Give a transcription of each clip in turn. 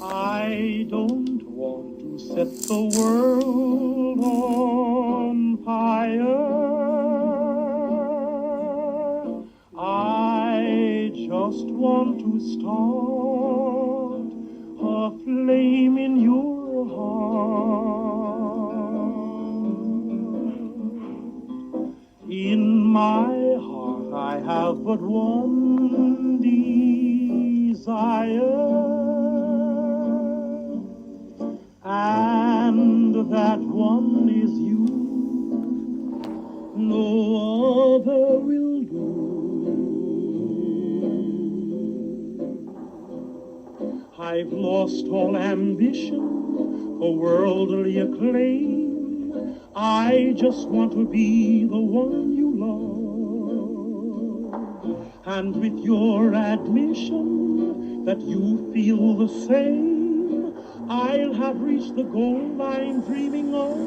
I don't want to set the world on fire. I just want to start a flame in your heart. In my heart I have but one desire. And that one is you. No other will do. I've lost all ambition for worldly acclaim. I just want to be the one you love. And with your admission that you feel the same, I'll have reached the goal I'm dreaming of.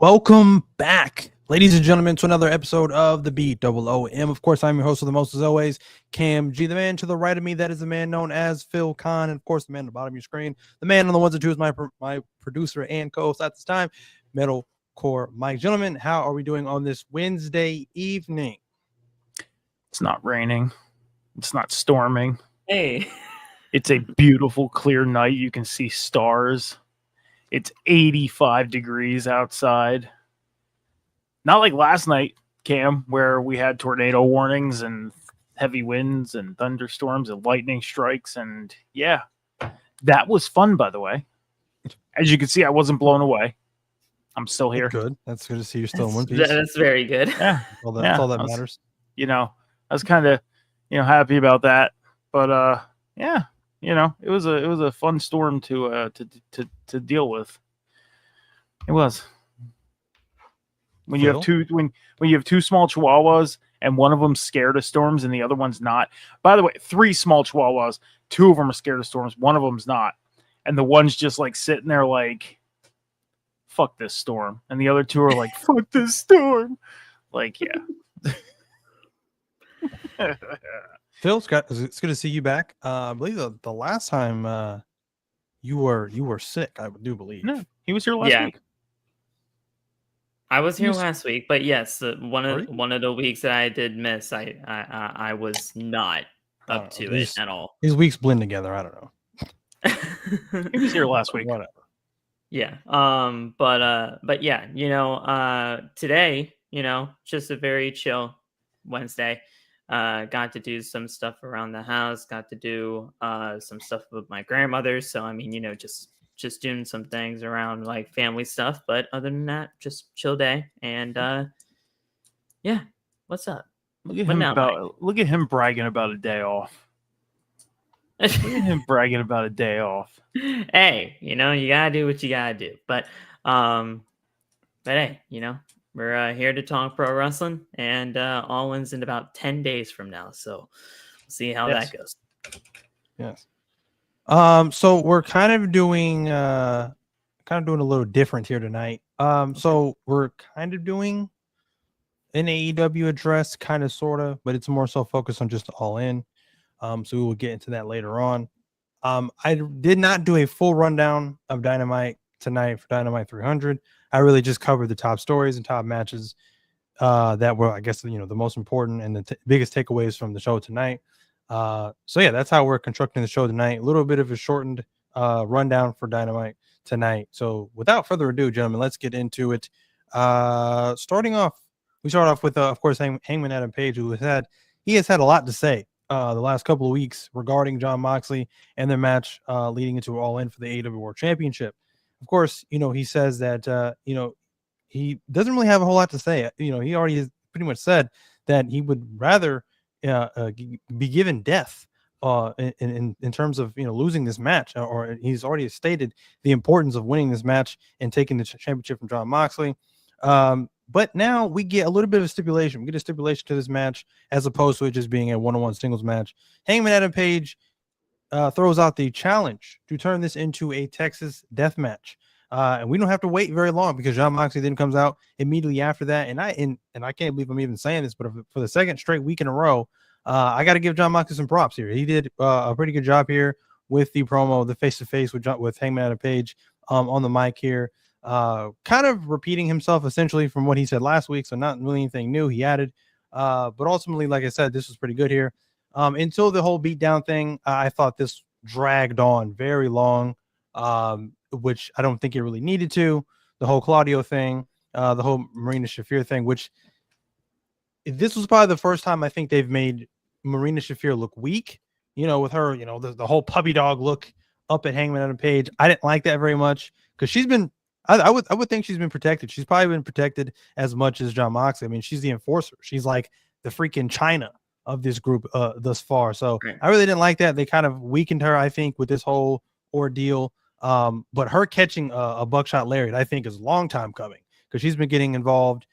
Welcome back, ladies and gentlemen, to another episode of the BOOM. Of course, I'm your host of the most, as always, Cam G. The man to the right of me, that is the man known as Phil Khan. And of course, the man on the bottom of your screen, the man on the ones and twos, my producer and co-host at this time, Metalcore Mike. Gentlemen, how are we doing on this Wednesday evening? It's not raining. It's not storming. Hey. It's a beautiful, clear night. You can see stars. It's 85 degrees outside. Not like last night, Cam, where we had tornado warnings and heavy winds and thunderstorms and lightning strikes. And yeah, that was fun, by the way. As you can see, I wasn't blown away. I'm still here. Good. That's good to see you're still in one piece. That's very good. Yeah. That's all that matters. I was kind of, happy about that. But yeah. It was a fun storm to deal with. It was. When you have two small chihuahuas and one of them's scared of storms and the other one's not. By the way, 3 small chihuahuas, 2 of them are scared of storms, one of them's not. And the one's just like sitting there like, fuck this storm. And the other 2 are like, fuck this storm. Like, yeah. Phil, it's good to see you back. I believe the last time you were sick, I do believe. No, he was here last week. I was here last week, but yes, one of the weeks that I did miss, I was not up to it at all. These weeks blend together. I don't know. He was here last week. Whatever. Yeah. But yeah, today, just a very chill Wednesday. Got to do some stuff around the house, got to do some stuff with my grandmother. So, I mean, just doing some things around like family stuff. But other than that, just chill day. And yeah, what's up? Look at him bragging about a day off. Look at him bragging about a day off. Hey, you gotta do what you gotta do. But hey, we're here to talk pro wrestling, and All In's in about 10 days from now. So we'll see how that goes. Yes. So we're kind of doing a little different here tonight. So we're kind of doing an AEW address, kind of, sort of, but it's more so focused on just All In. So we will get into that later on. I did not do a full rundown of Dynamite tonight for Dynamite 300. I really just covered the top stories and top matches that were, I guess, the most important and the biggest takeaways from the show tonight. So yeah, that's how we're constructing the show tonight. A little bit of a shortened rundown for Dynamite tonight. So without further ado, gentlemen, let's get into it. We start off with, of course, Hangman Adam Page, who has had a lot to say the last couple of weeks regarding Jon Moxley and their match leading into All In for the AEW World Championship. Of course, he says that, he doesn't really have a whole lot to say. He already has pretty much said that he would rather be given death in terms of losing this match, or he's already stated the importance of winning this match and taking the championship from Jon Moxley. But now we get a little bit of a stipulation. We get a stipulation to this match as opposed to it just being a one-on-one singles match. Hangman Adam Page throws out the challenge to turn this into a Texas death match. And we don't have to wait very long because Jon Moxley then comes out immediately after that. And I can't believe I'm even saying this, but for the second straight week in a row, I got to give Jon Moxley some props here. He did a pretty good job here with the promo, the face-to-face with Hangman Adam Page on the mic here. Kind of repeating himself essentially from what he said last week. So not really anything new he added. But ultimately, like I said, this was pretty good here. Until the whole beatdown thing, I thought this dragged on very long, which I don't think it really needed to. The whole Claudio thing, the whole Marina Shafir thing, which this was probably the first time I think they've made Marina Shafir look weak, with her, the whole puppy dog look up at Hangman Adam Page. I didn't like that very much because she's been, I would think she's been protected. She's probably been protected as much as Jon Moxley. I mean, she's the enforcer. She's like the freaking China of this group thus far. So I really didn't like that. They kind of weakened her, I think, with this whole ordeal. But her catching a buckshot lariat, I think, is a long time coming because she's been getting involved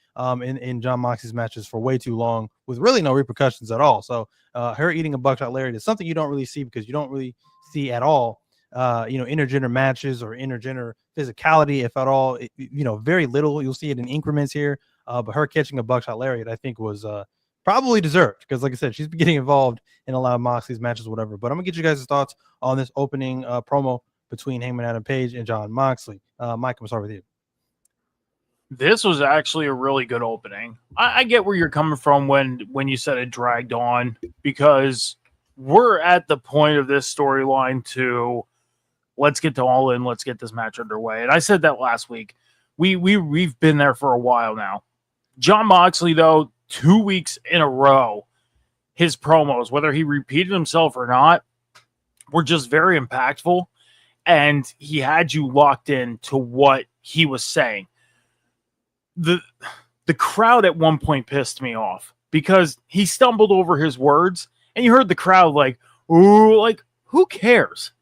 in Jon Moxley's matches for way too long with really no repercussions at all. So her eating a buckshot lariat is something you don't really see because you don't really see at all, intergender matches or intergender physicality, if at all, very little. You'll see it in increments here. But her catching a buckshot lariat, I think, was probably deserved because, like I said, she's been getting involved in a lot of Moxley's matches, whatever. But I'm gonna get you guys' thoughts on this opening promo between Hangman Adam Page and Jon Moxley. Mike, I'm start with you. This was actually a really good opening. I get where you're coming from when you said it dragged on because we're at the point of this storyline to let's get to All In, let's get this match underway. And I said that last week. We've been there for a while now. Jon Moxley, though, 2 weeks in a row, his promos, whether he repeated himself or not, were just very impactful. And he had you locked in to what he was saying. The crowd at one point pissed me off because he stumbled over his words and you heard the crowd like, ooh, like, who cares?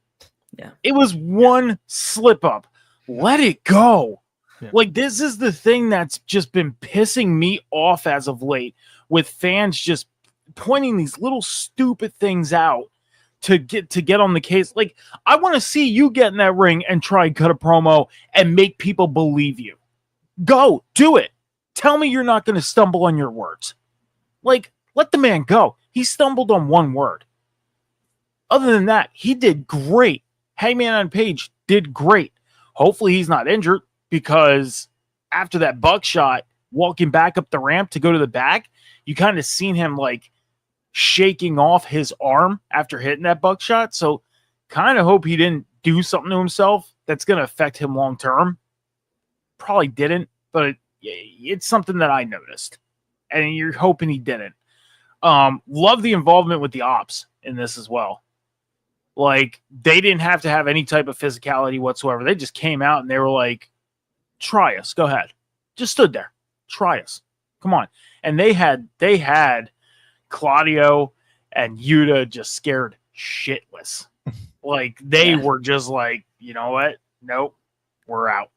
Yeah. It was one slip up. Let it go. Yeah. Like, this is the thing that's just been pissing me off as of late with fans just pointing these little stupid things out to get on the case. Like, I want to see you get in that ring and try and cut a promo and make people believe you. Go, do it. Tell me you're not going to stumble on your words. Like, let the man go. He stumbled on one word. Other than that, he did great. Hangman on Page did great. Hopefully he's not injured because after that buckshot, walking back up the ramp to go to the back, you kind of seen him like shaking off his arm after hitting that buckshot. So kind of hope he didn't do something to himself that's going to affect him long term. Probably didn't, but it's something that I noticed. And you're hoping he didn't. Love the involvement with the ops in this as well. Like, they didn't have to have any type of physicality whatsoever. They just came out and they were like, try us. Go ahead. Just stood there. Try us. Come on. And they had Claudio and Yuta just scared shitless. Like, they were just like, you know what? Nope. We're out.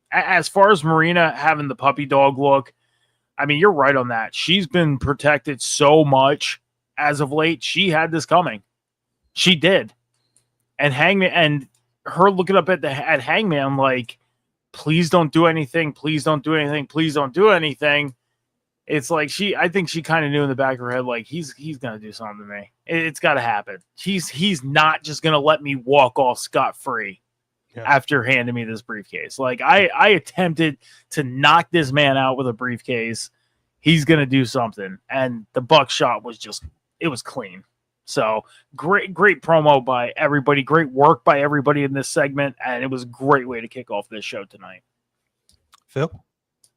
As far as Marina having the puppy dog look, I mean, you're right on that. She's been protected so much as of late. She had this coming. She did. And Hangman and her looking up at Hangman like, please don't do anything. Please don't do anything. Please don't do anything. It's like I think she kind of knew in the back of her head, like, he's gonna do something to me. It's got to happen. He's not just gonna let me walk off scot-free. Yeah. After handing me this briefcase. Like, I attempted to knock this man out with a briefcase. He's going to do something. And the buckshot was just, it was clean. So great promo by everybody. Great work by everybody in this segment. And it was a great way to kick off this show tonight. Phil?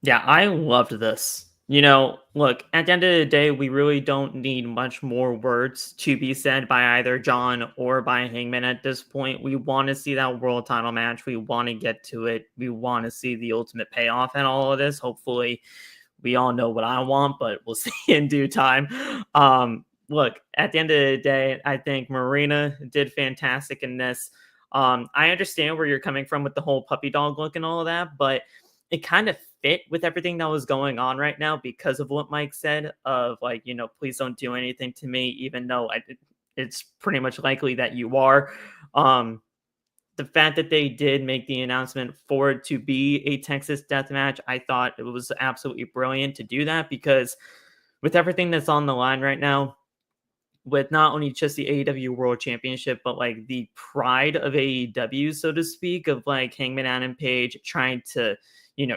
Yeah, I loved this. Look, at the end of the day, we really don't need much more words to be said by either John or by Hangman at this point. We want to see that world title match. We want to get to it. We want to see the ultimate payoff and all of this. Hopefully, we all know what I want, but we'll see in due time. look, at the end of the day, I think Marina did fantastic in this. I understand where you're coming from with the whole puppy dog look and all of that, but it kind of fit with everything that was going on right now because of what Mike said of like, please don't do anything to me, even though it's pretty much likely that you are. The fact that they did make the announcement for it to be a Texas death match, I thought it was absolutely brilliant to do that because with everything that's on the line right now, with not only just the AEW World Championship, but like the pride of AEW, so to speak, of like Hangman Adam Page trying to,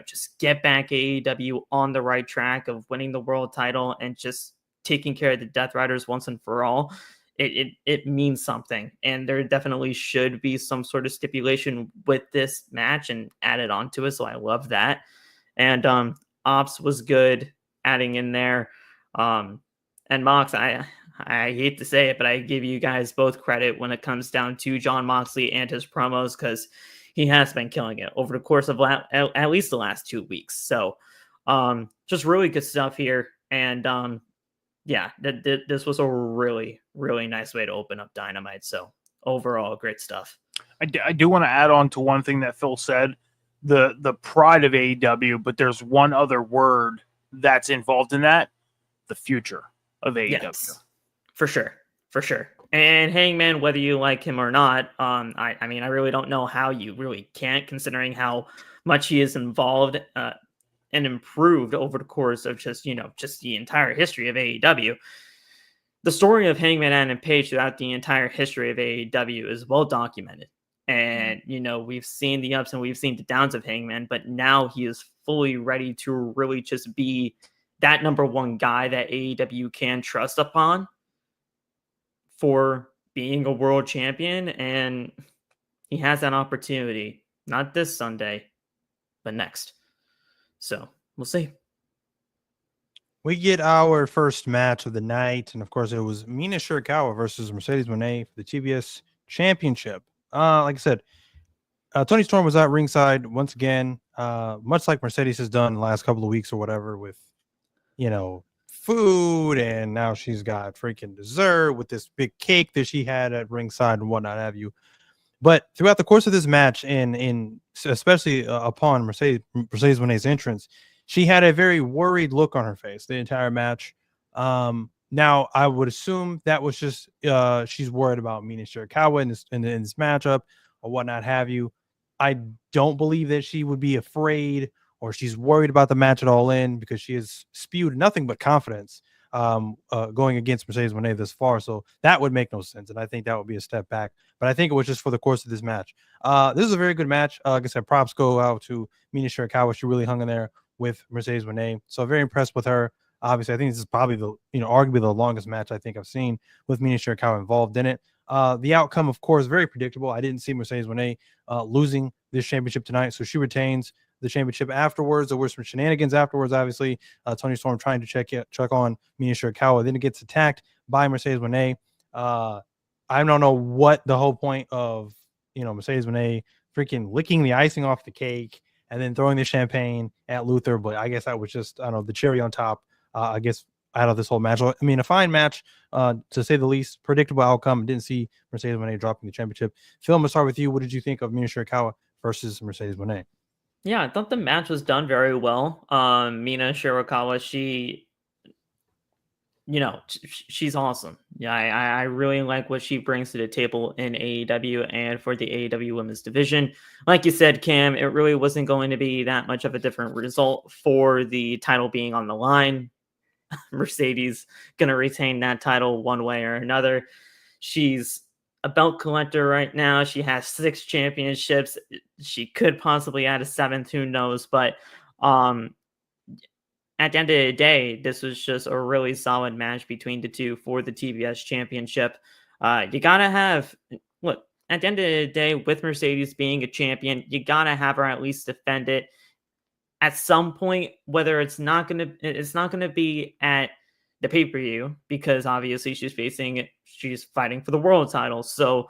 just get back AEW on the right track of winning the world title and just taking care of the Death Riders once and for all. It means something, and there definitely should be some sort of stipulation with this match and added onto it. So I love that. And Ops was good adding in there. And Mox, I hate to say it, but I give you guys both credit when it comes down to Jon Moxley and his promos because he has been killing it over the course of at least the last 2 weeks. So just really good stuff here. And yeah, this was a really, really nice way to open up Dynamite. So overall, great stuff. I do want to add on to one thing that Phil said, the pride of AEW, but there's one other word that's involved in that, the future of AEW. Yes, for sure. And Hangman, whether you like him or not, I mean, I really don't know how you really can't, considering how much he is involved and improved over the course of just the entire history of AEW. The story of Hangman Adam Page throughout the entire history of AEW is well documented. And, we've seen the ups and we've seen the downs of Hangman, but now he is fully ready to really just be that number one guy that AEW can trust upon for being a world champion. And he has that opportunity, not this Sunday, but next. So we'll see. We get our first match of the night, and of course, it was Mina Shirakawa versus Mercedes Moné for the TBS Championship. Like I said, Toni Storm was at ringside once again, much like Mercedes has done the last couple of weeks or whatever, with food, and now she's got freaking dessert with this big cake that she had at ringside and whatnot have you. But throughout the course of this match, and especially upon Mercedes Moné's entrance, she had a very worried look on her face the entire match. Now, I would assume that was just she's worried about Mina Shirakawa in this matchup or whatnot have you. I don't believe that she would be afraid or she's worried about the match at all because she has spewed nothing but confidence going against Mercedes Moné this far. So that would make no sense. And I think that would be a step back. But I think it was just for the course of this match. This is a very good match. Like I said, props go out to Mina Shirakawa. She really hung in there with Mercedes Moné. So very impressed with her. Obviously, I think this is probably arguably the longest match I think I've seen with Mina Shirakawa involved in it. The outcome, of course, very predictable. I didn't see Mercedes Moné losing this championship tonight. So she retains the championship afterwards. There were some shenanigans afterwards, obviously. Toni Storm trying to check on Mina Shirakawa. Then it gets attacked by Mercedes Moné. I don't know what the whole point of, Mercedes Moné freaking licking the icing off the cake and then throwing the champagne at Luther. But I guess that was just, I don't know, the cherry on top, I guess, out of this whole match. I mean, a fine match, to say the least. Predictable outcome. Didn't see Mercedes Moné dropping the championship. Phil, I'm going to start with you. What did you think of Mina Shirakawa versus Mercedes Moné? Yeah, I thought the match was done very well. Mina Shirakawa, she's awesome. Yeah, I really like what she brings to the table in AEW and for the AEW women's division. Like you said, Cam, it really wasn't going to be that much of a different result for the title being on the line. Mercedes going to retain that title one way or another. She's a belt collector right now. She has 6 championships. She could possibly add a 7th, who knows? But at the end of the day, this was just a really solid match between the two for the TBS championship. You gotta have, look, at the end of the day, with Mercedes being a champion, you gotta have her at least defend it at some point, whether it's not gonna be at the pay-per-view, because obviously she's fighting for the world title. So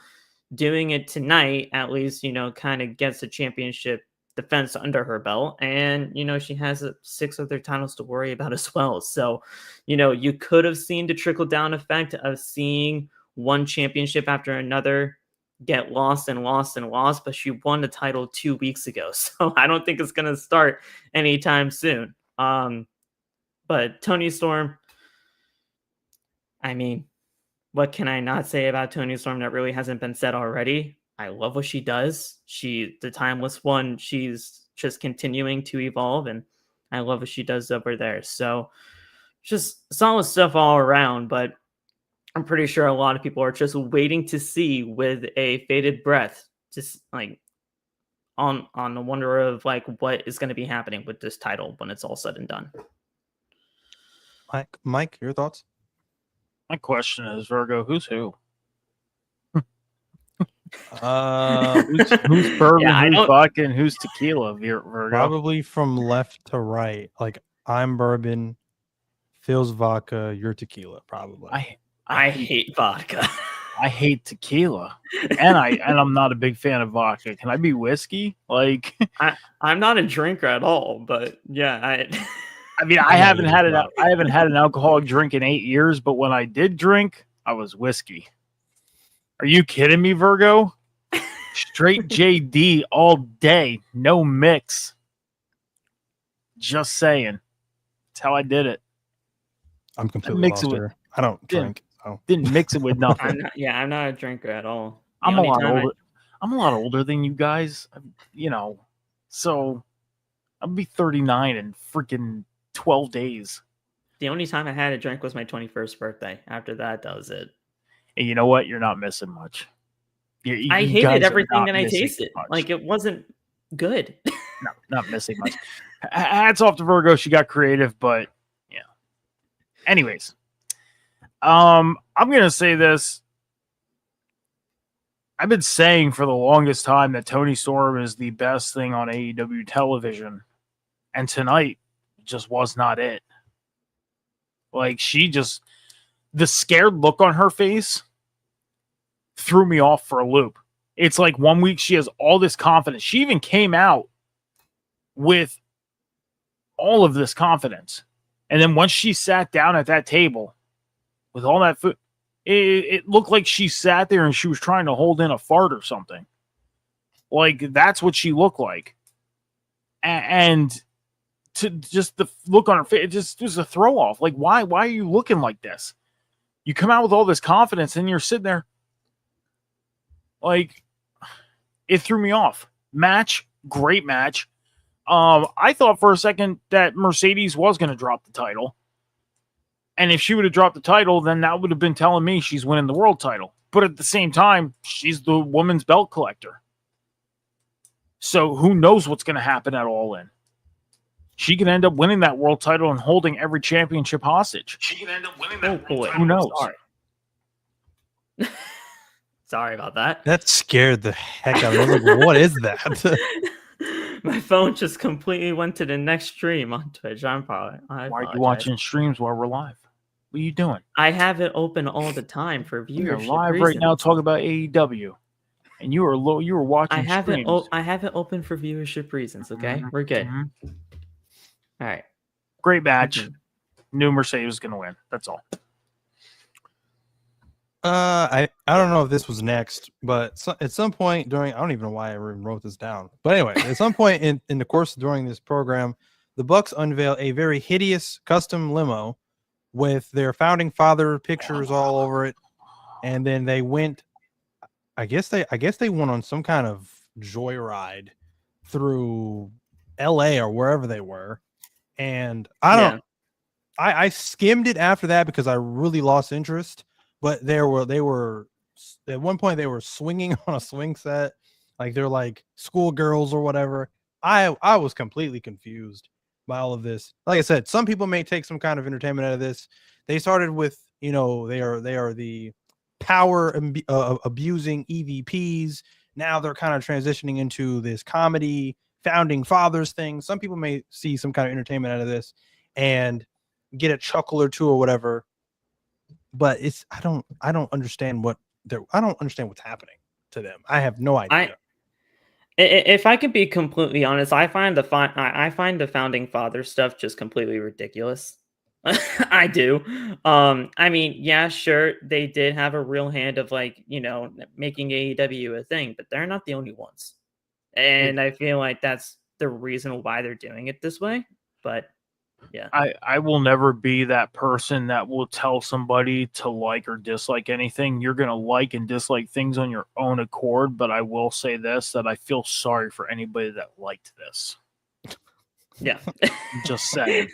doing it tonight, at least, kind of gets the championship defense under her belt, and she has 6 other titles to worry about as well. So you could have seen the trickle down effect of seeing one championship after another get lost and lost and lost, but she won the title 2 weeks ago, so I don't think it's going to start anytime soon. But Toni Storm, I mean, what can I not say about Toni Storm that really hasn't been said already? I love what she does. The timeless one, she's just continuing to evolve, and I love what she does over there. So just solid stuff all around, but I'm pretty sure a lot of people are just waiting to see with a bated breath, just like on the wonder of like what is going to be happening with this title when it's all said and done. Mike, your thoughts? My question is, Virgo, who's who? Who's bourbon, who's vodka, and who's tequila, Virgo? Probably from left to right. Like, I'm bourbon, Phil's vodka, you're tequila, probably. I hate vodka. I hate tequila, and I'm not a big fan of vodka. Can I be whiskey? Like, I'm not a drinker at all, but yeah, I mean, I haven't had an alcoholic drink in 8 years, but when I did drink, I was whiskey. Are you kidding me, Virgo? Straight JD all day, no mix. Just saying. That's how I did it. I'm completely lost here. I don't drink. Didn't mix it with nothing. I'm not a drinker at all. I'm a lot older than you guys, so I'll be 39 in freaking 12 days. The only time I had a drink was my 21st birthday. After that was it. And you know what? You're not missing much. I hated everything that I tasted. Much. Like, it wasn't good. No, not missing much. Hats off to Virgo. She got creative, but yeah. Anyways, I'm going to say this. I've been saying for the longest time that Toni Storm is the best thing on AEW television. And tonight just was not it. Like, the scared look on her face threw me off for a loop. It's like 1 week she has all this confidence. She even came out with all of this confidence. And then once she sat down at that table with all that food, it looked like she sat there and she was trying to hold in a fart or something. Like, that's what she looked like. And to just the look on her face, it just was a throw off. Like, why are you looking like this? You come out with all this confidence and you're sitting there. Like, it threw me off. Match, great match. I thought for a second that Mercedes was going to drop the title. And if she would have dropped the title, then that would have been telling me she's winning the world title. But at the same time, she's the woman's belt collector. So who knows what's going to happen at All In? She could end up winning that world title and holding every championship hostage. She can end up winning that world title. Who knows? Sorry about that. That scared the heck out of me. I was like, what is that? My phone just completely went to the next stream on Twitch. Why are you watching streams while we're live? What are you doing? I have it open all the time for viewership. You're live right now talking about AEW. And you were watching streams. I have it open for viewership reasons, okay? Mm-hmm. We're good. Mm-hmm. All right. Great match. Knew Mercedes was going to win. That's all. I don't know if this was next, but at some point during, I don't even know why I wrote this down. But anyway, at some point in the course during this program, the Bucks unveil a very hideous custom limo with their founding father pictures all over it. And then they went, I guess they went on some kind of joyride through LA or wherever they were. And I skimmed it after that because I really lost interest. But they were at one point they were swinging on a swing set, like they're like schoolgirls or whatever. I was completely confused by all of this. Like I said, some people may take some kind of entertainment out of this. They started with, they are the power abusing EVPs. Now they're kind of transitioning into this comedy founding fathers thing. Some people may see some kind of entertainment out of this and get a chuckle or two or whatever. But I don't understand what's happening to them. I have no idea. If I can be completely honest, I find I find the founding father stuff just completely ridiculous. I do. I mean, yeah, sure, they did have a real hand of like, making AEW a thing, but they're not the only ones. And I feel like that's the reason why they're doing it this way. But yeah. I will never be that person that will tell somebody to like or dislike anything. You're going to like and dislike things on your own accord. But I will say this, that I feel sorry for anybody that liked this. Yeah. I'm just saying.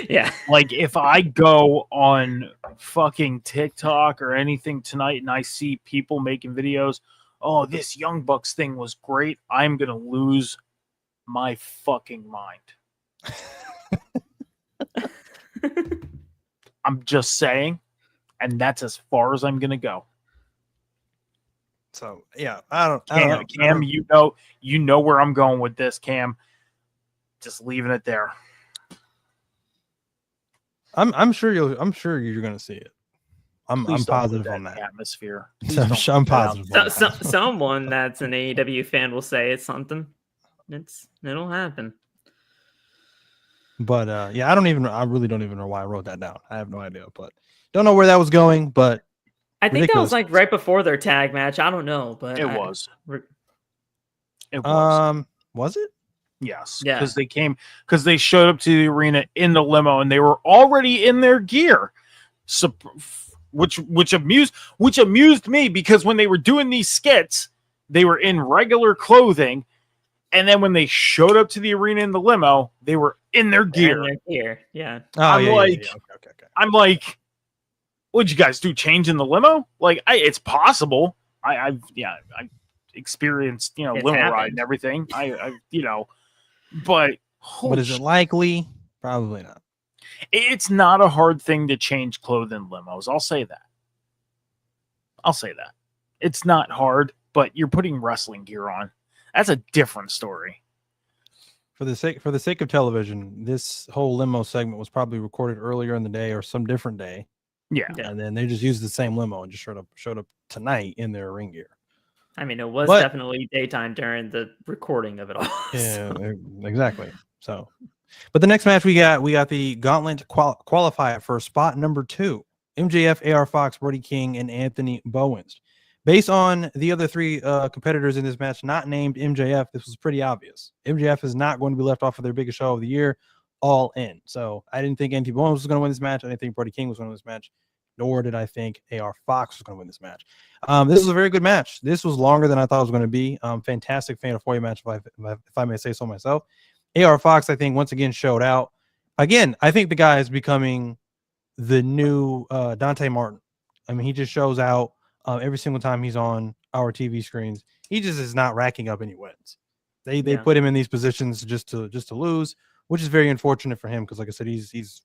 Yeah. Like, if I go on fucking TikTok or anything tonight and I see people making videos, oh, this Young Bucks thing was great, I'm going to lose my fucking mind. I'm just saying, and that's as far as I'm gonna go. So yeah, I don't know. Cam, you know where I'm going with this, Cam. Just leaving it there. I'm sure you're gonna see it. I'm positive on that atmosphere. I'm positive. Someone that's an AEW fan will say it's something. It'll happen. But yeah, I really don't even know why I wrote that down. I have no idea, but don't know where that was going. But I think that was like right before their tag match. I don't know, but it was. It was. Was it? Yes. Yeah. Because they showed up to the arena in the limo and they were already in their gear. So, which amused me, because when they were doing these skits, they were in regular clothing. And then when they showed up to the arena in the limo, they were in their gear. Yeah. I'm like, what'd you guys do? Change in the limo? Like, it's possible. I've experienced, limo ride and everything. But is it likely? Probably not. It's not a hard thing to change clothes in limos. I'll say that. It's not hard, but you're putting wrestling gear on. That's a different story. For the sake of television, this whole limo segment was probably recorded earlier in the day or some different day. Yeah. And then they just used the same limo and just showed up tonight in their ring gear. I mean, it was definitely daytime during the recording of it all. Yeah, exactly. So, but the next match we got the Gauntlet qualifier for spot number 2. MJF, AR Fox, Brody King, and Anthony Bowens. Based on the other 3 competitors in this match not named MJF, this was pretty obvious. MJF is not going to be left off of their biggest show of the year, All In. So I didn't think Anthony Bowens was going to win this match. I didn't think Brody King was going to win this match, nor did I think AR Fox was going to win this match. This was a very good match. This was longer than I thought it was going to be. Fantastic Fatal 4-Way match, if I may say so myself. AR Fox, I think, once again showed out. Again, I think the guy is becoming the new Dante Martin. I mean, he just shows out. Every single time he's on our TV screens, he just is not racking up any wins. They put him in these positions just to lose, which is very unfortunate for him, because, like I said, he's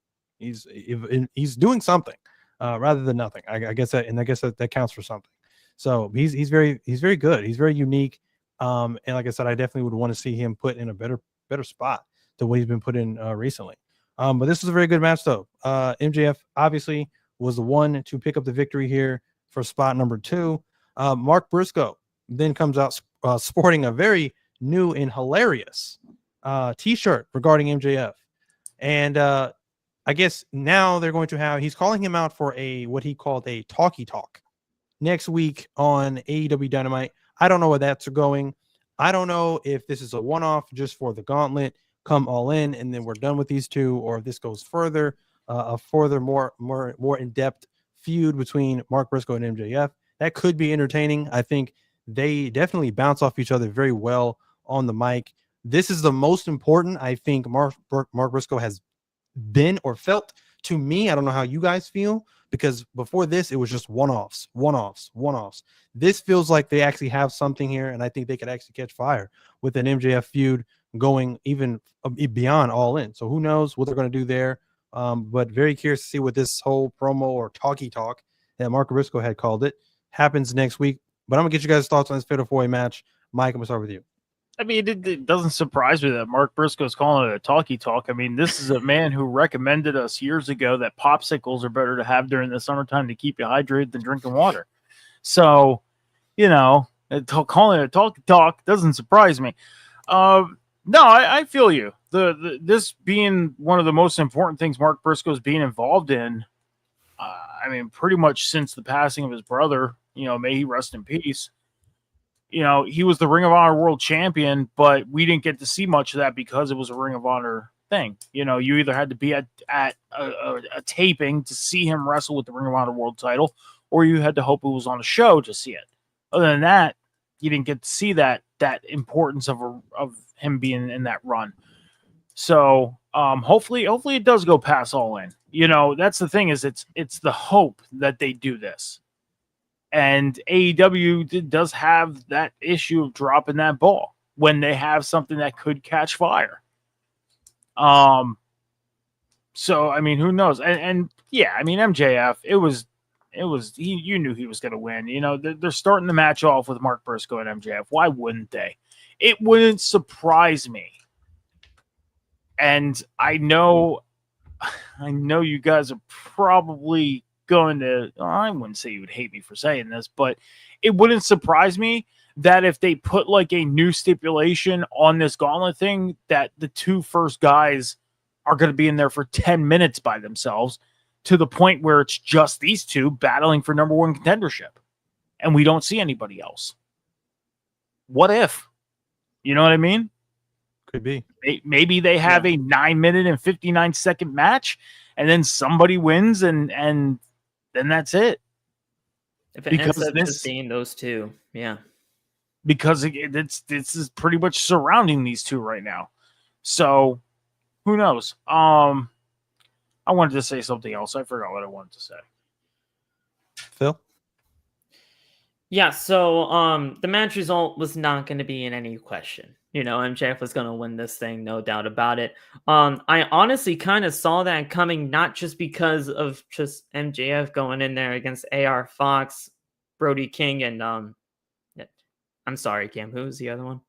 doing something rather than nothing. I guess that counts for something. So he's very good. He's very unique. And like I said, I definitely would want to see him put in a better spot than what he's been put in recently. But this was a very good match, though. MJF obviously was the one to pick up the victory here for spot number 2. Mark Briscoe then comes out sporting a very new and hilarious t-shirt regarding MJF. And I guess now they're going to he's calling him out for what he called a talkie talk next week on AEW Dynamite. I don't know where that's going. I don't know if this is a one-off just for the Gauntlet, come All In, and then we're done with these 2, or if this goes further, a further more in-depth feud between Mark Briscoe and MJF. That could be entertaining. I think they definitely bounce off each other very well on the mic. This is the most important I think Mark Briscoe has been or felt to me. I don't know how you guys feel, because before this it was just one-offs. This feels like they actually have something here, and I think they could actually catch fire with an MJF feud going even beyond All In. So who knows what they're going to do there. But very curious to see what this whole promo or talkie talk that Mark Briscoe had called it happens next week. But I'm gonna get you guys' thoughts on this Fatal 4-Way match. Mike, I'm gonna start with you. I mean, it doesn't surprise me that Mark Briscoe's calling it a talkie talk. I mean, this is a man who recommended us years ago that popsicles are better to have during the summertime to keep you hydrated than drinking water. So, Calling it a talk doesn't surprise me. No, I feel you. This being one of the most important things Mark Briscoe's being involved in. I mean, pretty much since the passing of his brother. May he rest in peace. He was the Ring of Honor World Champion, but we didn't get to see much of that because it was a Ring of Honor thing. You either had to be at a taping to see him wrestle with the Ring of Honor World title, or you had to hope it was on a show to see it. Other than that, you didn't get to see that importance of him being in that run. So hopefully it does go past All In. That's the thing, is it's the hope that they do this. And AEW does have that issue of dropping that ball when they have something that could catch fire. So I mean, who knows? And yeah, I mean, MJF, it was you knew he was going to win. They're starting the match off with Mark Briscoe and MJF. Why wouldn't they? It wouldn't surprise me. And I know you guys are probably going to, I wouldn't say you would hate me for saying this, but it wouldn't surprise me that if they put like a new stipulation on this gauntlet thing, that the two first guys are going to be in there for 10 minutes by themselves, to the point where it's just these two battling for number one contendership and we don't see anybody else. What if? You know what I mean? Could be. Maybe they have a 9-minute and 59-second match, and then somebody wins, and then that's it. If it ends up just being those two, yeah. Because this is pretty much surrounding these two right now. So who knows? I wanted to say something else. I forgot what I wanted to say. Phil? Yeah, so the match result was not going to be in any question. MJF was going to win this thing, no doubt about it. I honestly kind of saw that coming, not just because of just MJF going in there against AR Fox, Brody King, and I'm sorry, Cam, who was the other one?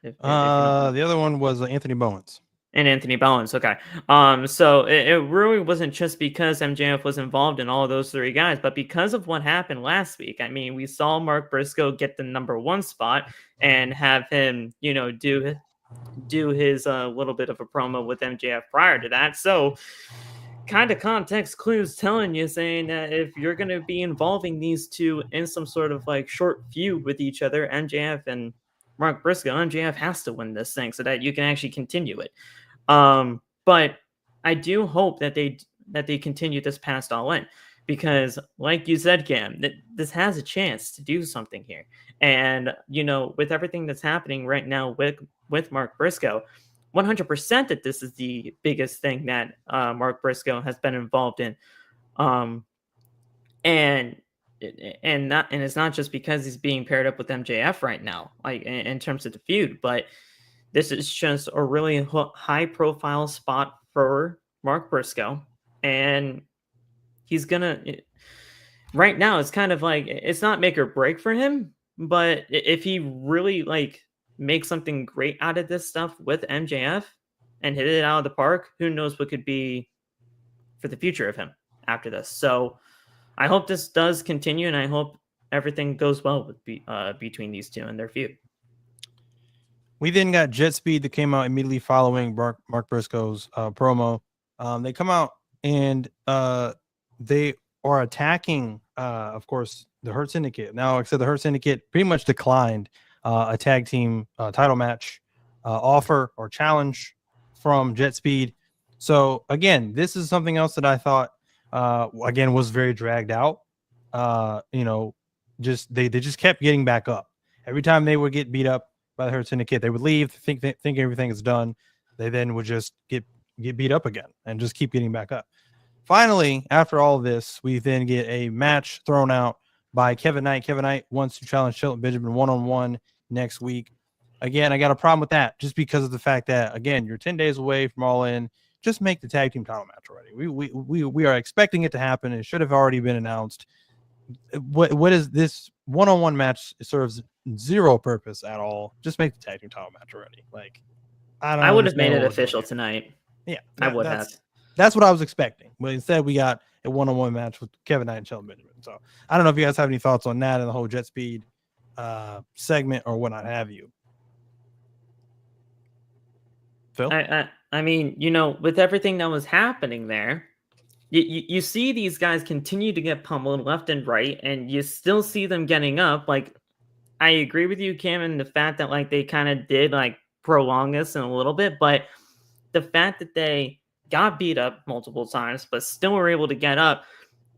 The other one was Anthony Bowens. And Anthony Bowens, okay. So it really wasn't just because MJF was involved in all of those three guys, but because of what happened last week. I mean, we saw Mark Briscoe get the number one spot and have him, do his little bit of a promo with MJF prior to that. So kind of context clues telling you, saying that if you're going to be involving these two in some sort of like short feud with each other, MJF and Mark Briscoe, MJF has to win this thing so that you can actually continue it. But I do hope that they continue this past All In, because like you said, Cam, that this has a chance to do something here. And, with everything that's happening right now with Mark Briscoe, 100% that this is the biggest thing that Mark Briscoe has been involved in. And it's not just because he's being paired up with MJF right now, like in terms of the feud, but this is just a really high profile spot for Mark Briscoe. And he's right now, it's kind of like, it's not make or break for him, but if he really makes something great out of this stuff with MJF and hit it out of the park, who knows what could be for the future of him after this. So I hope this does continue, and I hope everything goes well with between these two and their feud. We then got Jet Speed that came out immediately following Mark Briscoe's promo. They come out and they are attacking, of course, the Hurt Syndicate. Now, like I said, the Hurt Syndicate pretty much declined a tag team title match offer or challenge from Jet Speed. So, again, this is something else that I thought, again, was very dragged out. They just kept getting back up. Every time they would get beat up by the Hurt Syndicate, they would leave, think everything is done. They then would just get beat up again and just keep getting back up. Finally, after all of this, we then get a match thrown out by Kevin Knight. Kevin Knight wants to challenge Shelton Benjamin one-on-one next week. Again, I got a problem with that just because of the fact that, again, you're 10 days away from All In. Just make the tag team title match already. We are expecting it to happen. It should have already been announced. What is this one-on-one match? It serves zero purpose at all. Just make the tag team title match already. I would have made it official tonight. Yeah, I would have. That's what I was expecting. But instead, we got a one-on-one match with Kevin Knight and Shelton Benjamin. So I don't know if you guys have any thoughts on that and the whole Jet Speed segment or what have you. Phil? I mean, you know, with everything that was happening there, you see these guys continue to get pummeled left and right, and you still see them getting up. Like, I agree with you, Cam, in the fact that like they kind of did like prolong this in a little bit, but the fact that they got beat up multiple times, but still were able to get up,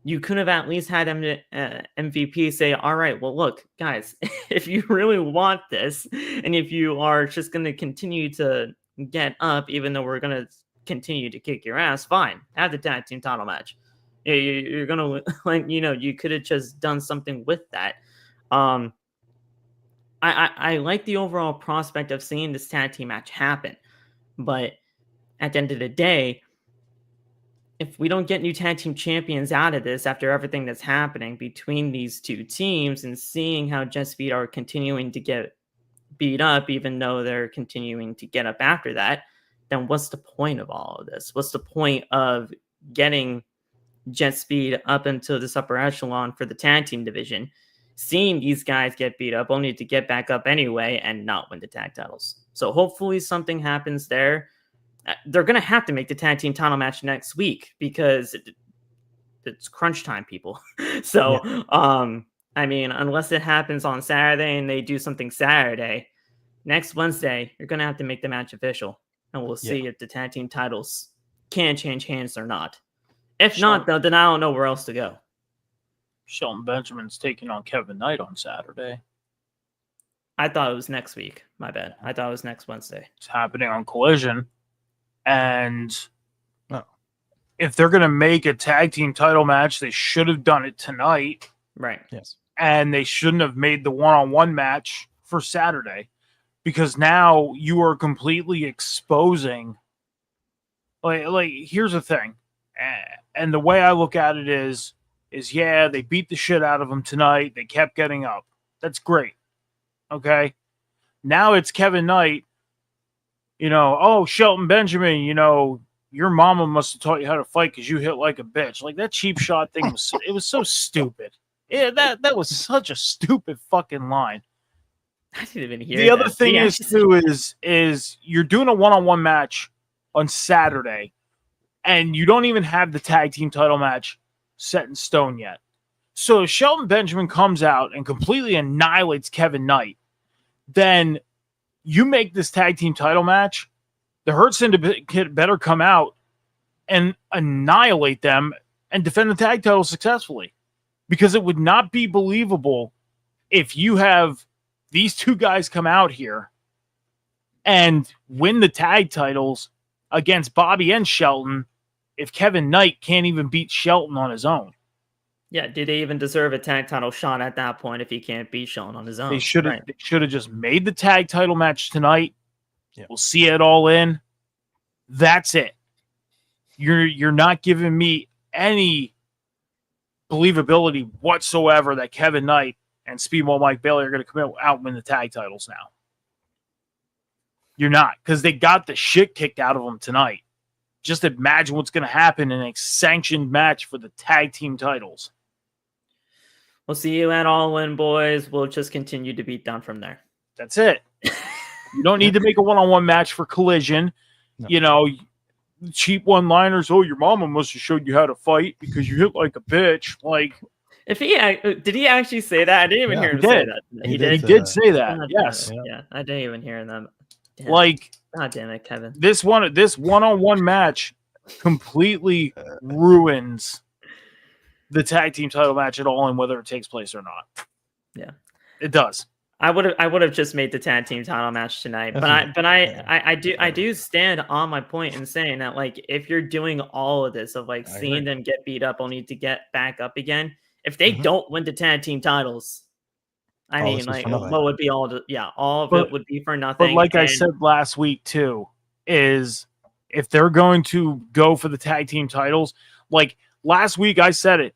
you could have at least had MVP say, all right, well, look, guys, if you really want this, and if you are just going to continue to get up, even though we're going to continue to kick your ass, fine, have the tag team title match. You're going to, like, you know, you could have just done something with that. I like the overall prospect of seeing this tag team match happen, but at the end of the day, if we don't get new tag team champions out of this after everything that's happening between these two teams and seeing how Jet Speed are continuing to get beat up, even though they're continuing to get up after that, then what's the point of all of this? What's the point of getting Jet Speed up into this upper echelon for the tag team division, seeing these guys get beat up only to get back up anyway and not win the tag titles? So hopefully something happens there. They're going to have to make the tag team title match next week because it's crunch time, people. So, yeah. I mean, unless it happens on Saturday and they do something Saturday, next Wednesday, you're going to have to make the match official. And we'll see if the tag team titles can change hands or not. If not, though, then I don't know where else to go. Shelton Benjamin's taking on Kevin Knight on Saturday. I thought it was next week. My bad. I thought it was next Wednesday. It's happening on Collision. And if they're going to make a tag team title match, they should have done it tonight. Right. Yes. And they shouldn't have made the one-on-one match for Saturday, because now you are completely exposing. Like here's the thing. And the way I look at it is yeah, they beat the shit out of them tonight. They kept getting up. That's great. Okay. Now it's Kevin Knight. You know, oh, Shelton Benjamin, you know, your mama must have taught you how to fight because you hit like a bitch. Like, that cheap shot thing was so stupid. Yeah, that was such a stupid fucking line. I didn't even hear the other thing is too is you're doing a one-on-one match on Saturday, and you don't even have the tag team title match set in stone yet. So if Shelton Benjamin comes out and completely annihilates Kevin Knight, then you make this tag team title match, the Hurt Syndicate better come out and annihilate them and defend the tag title successfully. Because it would not be believable if you have these two guys come out here and win the tag titles against Bobby and Shelton if Kevin Knight can't even beat Shelton on his own. Yeah, do they even deserve a tag title shot at that point if he can't beat Shelton on his own? They should have just made the tag title match tonight. Yeah. We'll see it all in. That's it. You're not giving me any believability whatsoever that Kevin Knight and Speedball Mike Bailey are going to come out and win the tag titles now. You're not, because they got the shit kicked out of them tonight. Just imagine what's going to happen in a sanctioned match for the tag team titles. We'll see you at All In, boys. We'll just continue to beat down from there. That's it. You don't need to make a one-on-one match for Collision. No. You know, cheap one-liners. Oh, your mama must have showed you how to fight because you hit like a bitch. Like, if did he actually say that? I didn't even hear him say that. He did say that. Yes. Yeah, I didn't even hear them. Damn. Like, God damn it, Kevin. This one-on-one match completely ruins the tag team title match at all, and whether it takes place or not. Yeah, it does. I would have just made the tag team title match tonight, but I do stand on my point in saying that, like, if you're doing all of this of like seeing them get beat up only to get back up again, if they don't win the tag team titles, I mean, like, what would be all of it would be for nothing. But like I said last week too, is if they're going to go for the tag team titles, like last week I said it,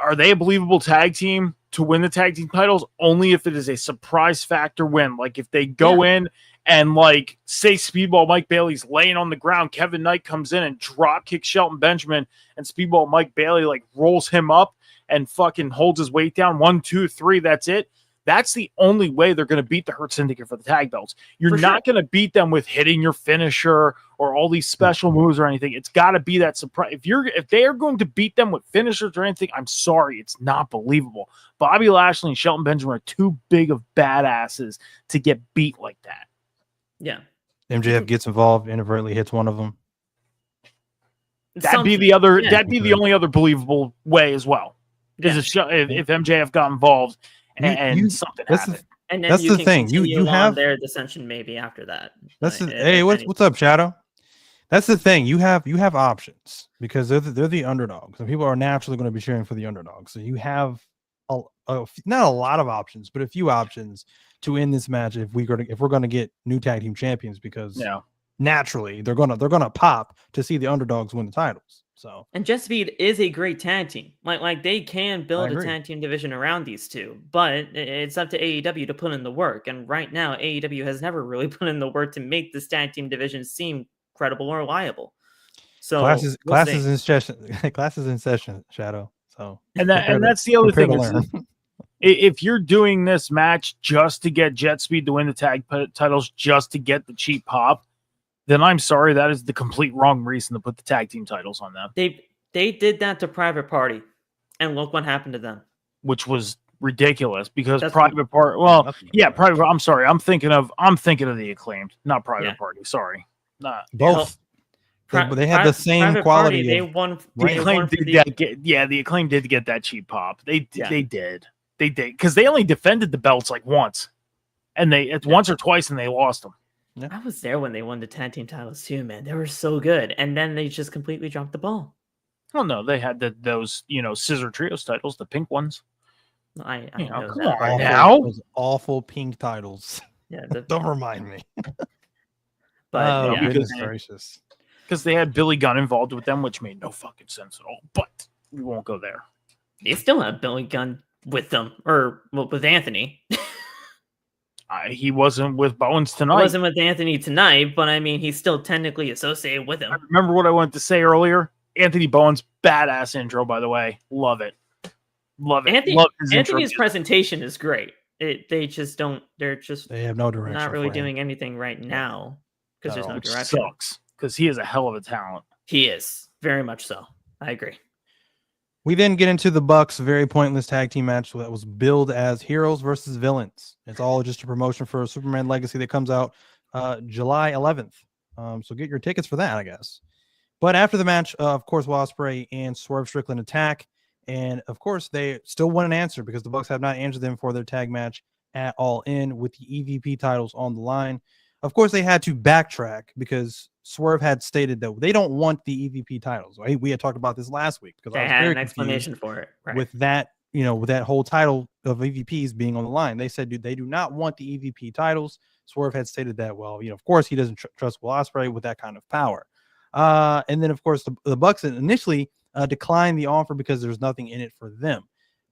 are they a believable tag team to win the tag team titles? Only if it is a surprise factor win. Like if they go in and like say Speedball Mike Bailey's laying on the ground, Kevin Knight comes in and drop kicks Shelton Benjamin, and Speedball Mike Bailey like rolls him up and fucking holds his weight down. 1, 2, 3, that's it. That's the only way they're going to beat the Hurt Syndicate for the tag belts. You're not going to beat them with hitting your finisher or all these special moves or anything. It's got to be that surprise. If they are going to beat them with finishers or anything, I'm sorry, it's not believable. Bobby Lashley and Shelton Benjamin are too big of badasses to get beat like that. Yeah. MJF gets involved, inadvertently hits one of them. That'd be the other. Yeah. That'd be the only other believable way as well. Is if MJF got involved and something happened. And then that's you the thing. You have their dissension maybe after that. That's hey, what's up, Shadow? That's the thing. You have options because they're the underdogs, and people are naturally going to be cheering for the underdogs. So you have not a lot of options, but a few options to end this match if we're going to get new tag team champions, because naturally they're gonna pop to see the underdogs win the titles. So, and Jet Speed is a great tag team. Like they can build a tag team division around these two, but it's up to AEW to put in the work. And right now, AEW has never really put in the work to make this tag team division seem credible or reliable. So classes in session, Shadow. So, and that's the other thing is, if you're doing this match just to get Jet Speed to win the tag titles, just to get the cheap pop, then I'm sorry, that is the complete wrong reason to put the tag team titles on them. They did that to Private Party, and look what happened to them. Which was ridiculous because Private Party. Well, yeah, Private. I'm sorry, I'm thinking of the Acclaimed, not Private Party. Sorry, not both. They had the same Private quality. Party, they won. The Acclaim did get that cheap pop. They did because they only defended the belts like once, and once or twice, and they lost them. Yeah. I was there when they won the tag team titles too, man. They were so good, and then they just completely dropped the ball. Well, no, they had those Scissor Trios titles, the pink ones. I know come that. on now. Those awful pink titles. Yeah, don't remind me. But goodness gracious, because they had Billy Gunn involved with them, which made no fucking sense at all. But we won't go there. They still have Billy Gunn with them, or with Anthony. He wasn't with Bowens tonight. He wasn't with Anthony tonight, but I mean, he's still technically associated with him. I remember what I wanted to say earlier. Anthony Bowens, badass intro, by the way. Love it. Love it. Anthony's presentation is great. They just don't. They have no direction. Not really doing anything right now because there's no direction. Sucks because he is a hell of a talent. He is very much so. I agree. We then get into the Bucks' very pointless tag team match that was billed as Heroes versus Villains. It's all just a promotion for Superman Legacy that comes out July 11th. So get your tickets for that, I guess. But after the match, of course, Ospreay and Swerve Strickland attack. And, of course, they still want an answer because the Bucks have not answered them for their tag match at All In with the EVP titles on the line. Of course, they had to backtrack because Swerve had stated that they don't want the EVP titles. Right? We had talked about this last week because I had an explanation for it. Right. With that, with that whole title of EVPs being on the line, they said they do not want the EVP titles. Swerve had stated that. Well, of course, he doesn't trust Will Ospreay with that kind of power. And then, of course, the Bucks initially declined the offer because there's nothing in it for them.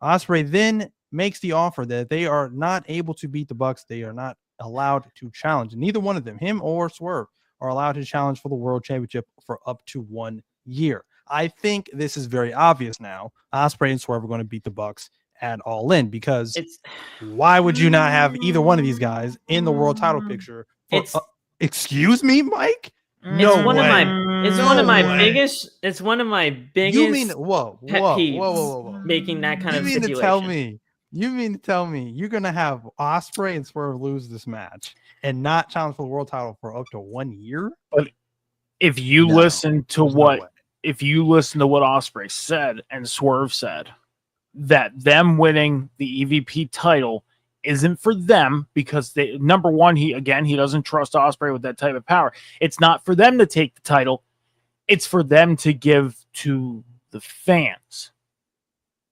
Ospreay then makes the offer that they are not able to beat the Bucks. They are not allowed to challenge. Neither one of them, him or Swerve, are allowed to challenge for the World Championship for up to 1 year. I think this is very obvious now. Ospreay and Swerve are going to beat the Bucks at All In because why would you not have either one of these guys in the world title picture? Excuse me, Mike? It's one of my biggest. It's one of my biggest. You mean pet whoa. Making that kind of situation. You mean to tell me you're gonna have Ospreay and Swerve lose this match and not challenge for the world title for up to 1 year? But if you listen to what Ospreay said and Swerve said, that them winning the EVP title isn't for them because number one, he doesn't trust Ospreay with that type of power. It's not for them to take the title. It's for them to give to the fans.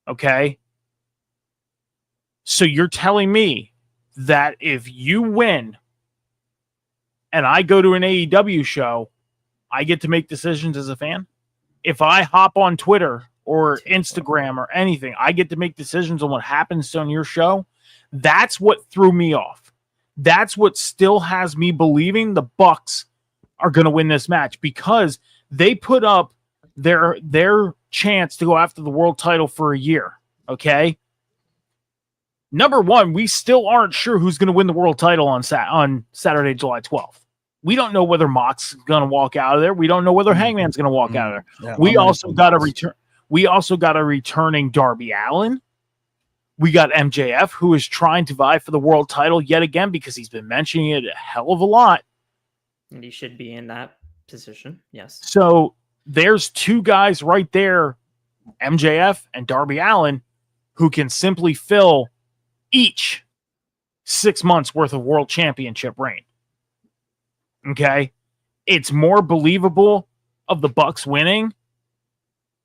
Okay? So you're telling me that if you win and I go to an AEW show, I get to make decisions as a fan? If I hop on Twitter or Instagram or anything, I get to make decisions on what happens on your show? That's what threw me off. That's what still has me believing the Bucks are going to win this match because they put up their chance to go after the world title for a year. Okay. number one, we still aren't sure who's going to win the world title on Saturday, July 12th. We don't know whether Mox is going to walk out of there. We don't know whether Hangman's going to walk out of there. Yeah, We also got a returning Darby Allin. We got MJF, who is trying to vie for the world title yet again because he's been mentioning it a hell of a lot. And he should be in that position. Yes. So there's two guys right there, MJF and Darby Allin, who can simply fill each 6 months worth of world championship reign. Okay. It's more believable of the Bucks winning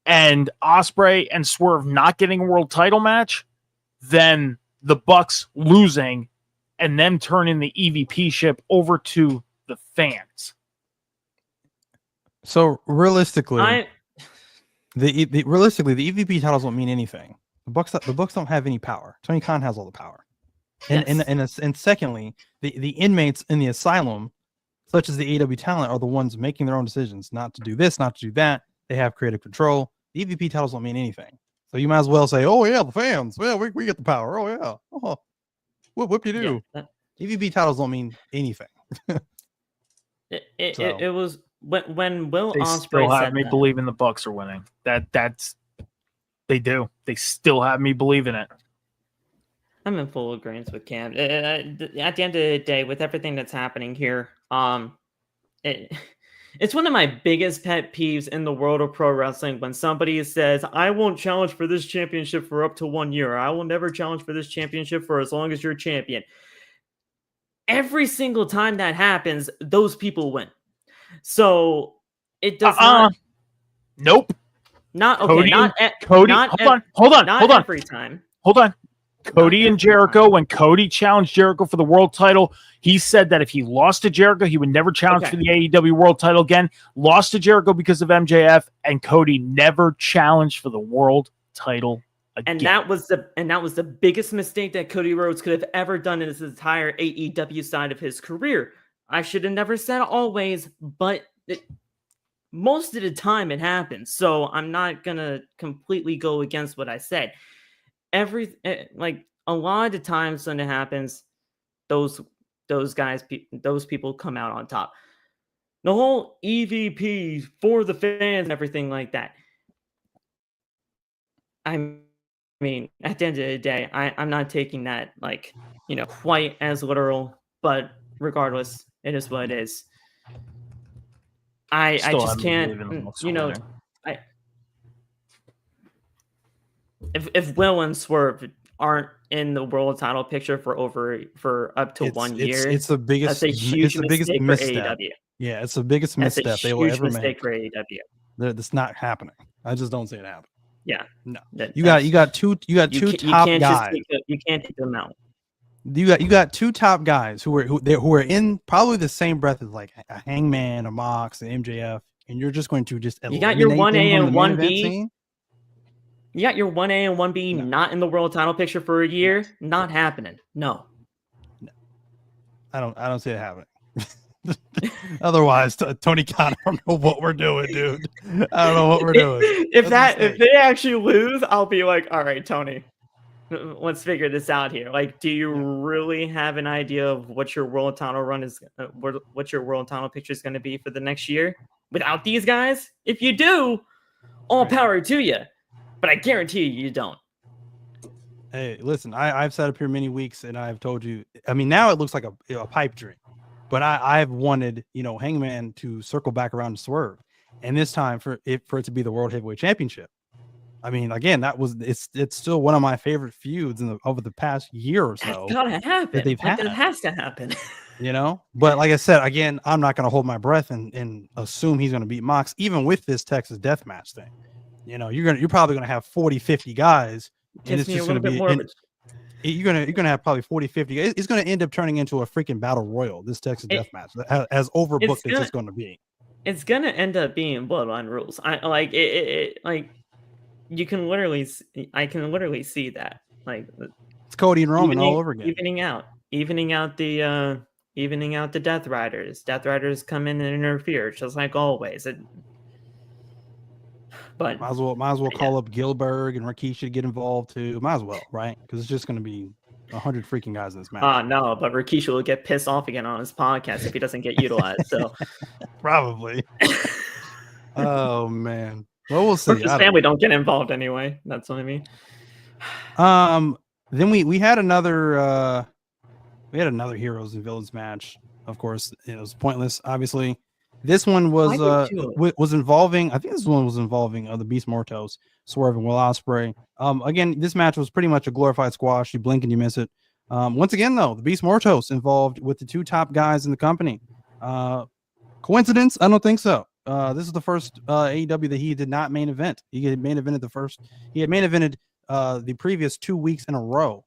and Ospreay and Swerve not getting a world title match than the Bucks losing and them turning the EVP ship over to the fans. So realistically, the EVP titles don't mean anything. The Bucks don't have any power. Tony Khan has all the power. And secondly, the inmates in the asylum, such as the AEW talent, are the ones making their own decisions, not to do this, not to do that. They have creative control. The EVP titles don't mean anything. So you might as well say, "Oh yeah, the fans. Well, we get the power. Oh yeah. Oh, what you do?" Yeah, EVP titles don't mean anything. It was when Will They Ospreay still have said me that. believing the Bucks are winning. That's they do. They still have me believe in it. I'm in full agreement with Cam. At the end of the day, with everything that's happening here, it's one of my biggest pet peeves in the world of pro wrestling when somebody says, "I won't challenge for this championship for up to 1 year. I will never challenge for this championship for as long as you're champion." Every single time that happens, those people win. So it does not. Nope. Not okay. Cody, not Cody. not Hold on. not every time. Hold on. Cody Not and every Jericho, time. when Cody challenged Jericho for the world title, he said that if he lost to Jericho, he would never challenge Okay. for the AEW world title again. Lost to Jericho because of MJF, and Cody never challenged for the world title again. And that was the biggest mistake that Cody Rhodes could have ever done in his entire AEW side of his career. I should have never said always, but most of the time it happens. So I'm not gonna completely go against what I said. Like a lot of the times when it happens, those people come out on top. The whole EVP for the fans and everything like that. I mean, at the end of the day, I'm not taking that quite as literal, but regardless, it is what it is. I Still just haven't believed in the can't, Bucks winning. if Will and Swerve aren't in the world title picture for up to 1 year, It's the biggest. that's a huge It's the biggest mistake for misstep. AEW. Yeah, it's the biggest That's a misstep they will huge ever mistake make. for AEW. That's not happening. I just don't see it happen. Yeah, No. that- You that's- got two top guys. You can't take them out. You got two top guys who are in probably the same breath as like a Hangman, a Mox, an MJF, and you're just going to You got your 1A and 1B. Scene? You got your 1A and 1B not in the world title picture for a year. Not happening. No. I don't see it happening. Otherwise, Tony Khan, I don't know what we're doing, dude. I don't know what we're doing. If they actually lose, I'll be like, all right, Tony, let's figure this out here. Like, do you really have an idea of what your world title run is? What your world title picture is going to be for the next year without these guys? If you do, all power to you. But I guarantee you don't. Hey, listen, I've sat up here many weeks and I've told you. I mean, now it looks like a pipe dream, but I've wanted Hangman to circle back around to Swerve, and this time for it to be the World Heavyweight Championship. I mean, again, it's still one of my favorite feuds over the past year or so. That's gotta happen. That they've had. It has to happen. But like I said, again, I'm not going to hold my breath and assume he's going to beat Mox, even with this Texas death match thing. You're probably going to have 40, 50 guys, and it's just going to be you're going to have probably 40, 50. It's going to end up turning into a freaking battle royal. This Texas death match, as overbooked as it's going to be. It's going to end up being bloodline rules. I like it. Like you can literally, I can literally see that. Like it's Cody and Roman all over again. Evening out the Death Riders. Death Riders come in and interfere, just like always. But might as well call up Gilbert and Rikishi to get involved too. Might as well, right? Because it's just going to be 100 freaking guys in this match. No, but Rikishi will get pissed off again on his podcast if he doesn't get utilized. So Probably. Oh man. Well, we'll or see. if his family don't get involved anyway. That's what I mean. Then we had another heroes and villains match. Of course, it was pointless. Obviously, this one was involving. I think this one was involving the Beast Mortos, Swerve and Will Ospreay. Again, this match was pretty much a glorified squash. You blink and you miss it. Once again, though, the Beast Mortos involved with the two top guys in the company. Coincidence? I don't think so. This is the first AEW that he did not main event. He had main evented the previous 2 weeks in a row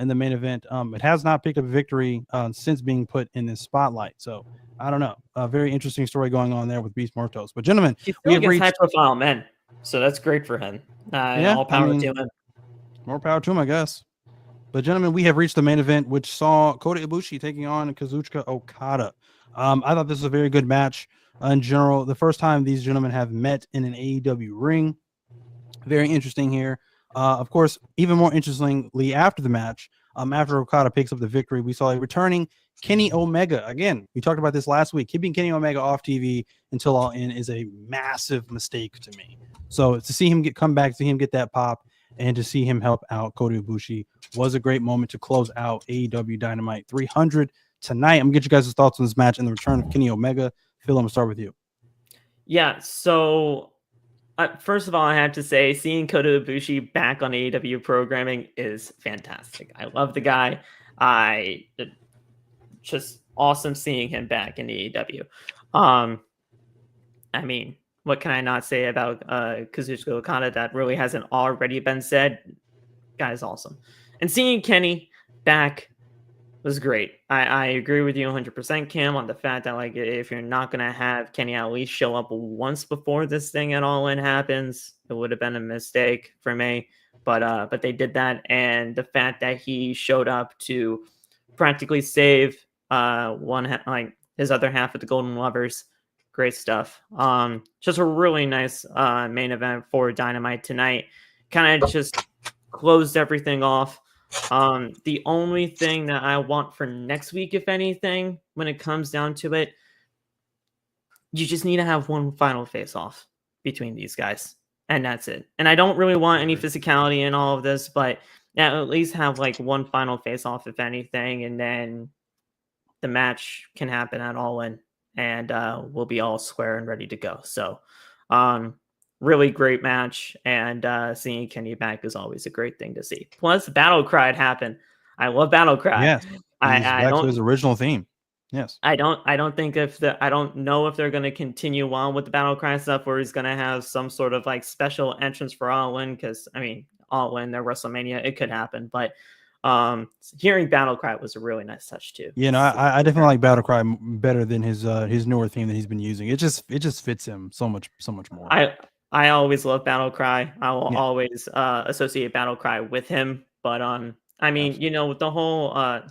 in the main event. It has not picked up a victory since being put in this spotlight. So I don't know. A very interesting story going on there with Beast Mortos. But gentlemen, we have reached high-profile men, so that's great for him. All power to him. More power to him, I guess. But gentlemen, we have reached the main event, which saw Kota Ibushi taking on Kazuchika Okada. I thought this was a very good match in general. The first time these gentlemen have met in an AEW ring. Very interesting here. Of course, even more interestingly, after the match, after Okada picks up the victory, we saw a returning Kenny Omega. Again, we talked about this last week. Keeping Kenny Omega off TV until All In is a massive mistake to me. So to see him come back, see him get that pop, and to see him help out Kota Ibushi was a great moment to close out AEW Dynamite 300 tonight. I'm going to get you guys' thoughts on this match and the return of Kenny Omega. Phil, I'm going to start with you. Yeah, so first of all, I have to say, seeing Kota Ibushi back on AEW programming is fantastic. I love the guy. Just awesome seeing him back in AEW. I mean, what can I not say about Kazuchika Okada that really hasn't already been said? Guy's awesome. And seeing Kenny back was great. I agree with you 100%, Cam, on the fact that like if you're not going to have Kenny at least show up once before this thing at All In happens, it would have been a mistake for me. But they did that, and the fact that he showed up to practically save his other half of the Golden Lovers, great stuff. Just a really nice main event for Dynamite tonight. Kind of just closed everything off. The only thing that I want for next week, if anything, when it comes down to it, you just need to have one final face-off between these guys, and that's it. And I don't really want any physicality in all of this, but at least have like one final face-off, if anything, and then the match can happen at All In, and we'll be all square and ready to go. So, really great match, and seeing Kenny back is always a great thing to see. Plus, Battle Cry happened. I love Battle Cry. Yes, I don't. His original theme. Yes, I don't know if they're going to continue on with the Battle Cry stuff, or he's going to have some sort of like special entrance for All In. Because I mean, All In, their WrestleMania, it could happen. But hearing Battle Cry was a really nice touch too. You know, I definitely like Battle Cry better than his newer theme that he's been using. It just fits him so much more. I always love Battle Cry. I will always associate Battle Cry with him. But I mean, you know, with the whole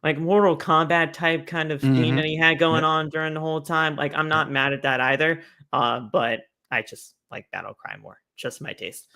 like Mortal Kombat type kind of theme that he had going on during the whole time, like I'm not mad at that either. But I just like Battle Cry more. Just my taste.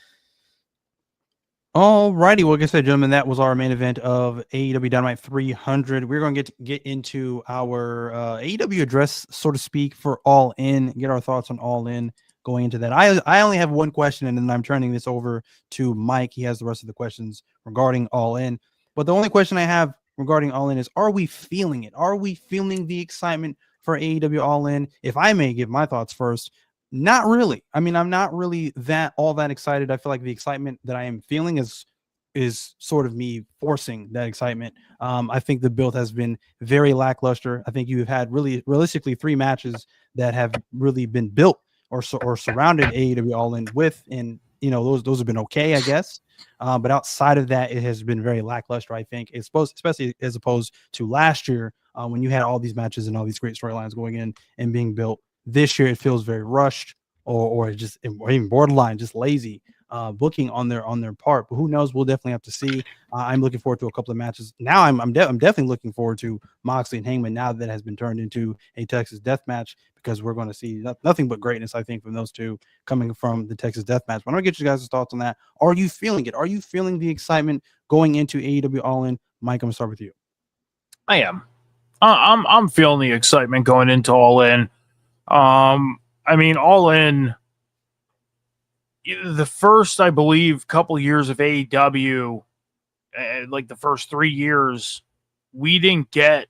All righty, well, like I said, gentlemen, that was our main event of AEW Dynamite 300. We're going to get into our AEW address, so to speak, for All In. Get our thoughts on All In going into that. I only have one question, and then I'm turning this over to Mike. He has the rest of the questions regarding All In. But the only question I have regarding All In is, are we feeling it? Are we feeling the excitement for AEW All In? If I may give my thoughts first, not really. I mean, I'm not really all that excited. I feel like the excitement that I am feeling is sort of me forcing that excitement. I think the build has been very lackluster. I think you've had really realistically 3 matches that have really been built or surrounded AEW All In with, and you know, those have been okay, I guess. But outside of that, it has been very lackluster, I think, especially as opposed to last year when you had all these matches and all these great storylines going in and being built. This year, it feels very rushed or even borderline just lazy. booking on their part. But who knows? We'll definitely have to see. I'm looking forward to a couple of matches. Now I'm definitely looking forward to Moxley and Hangman now that has been turned into a Texas Death Match, because we're going to see nothing but greatness, I think, from those two coming from the Texas Death Match. But I'm going to get you guys' thoughts on that. Are you feeling it? Are you feeling the excitement going into AEW All In? Mike, I'm going to start with you. I am. I'm feeling the excitement going into All In. I mean, All In, the first, I believe, couple years of AEW, like the first 3 years, we didn't get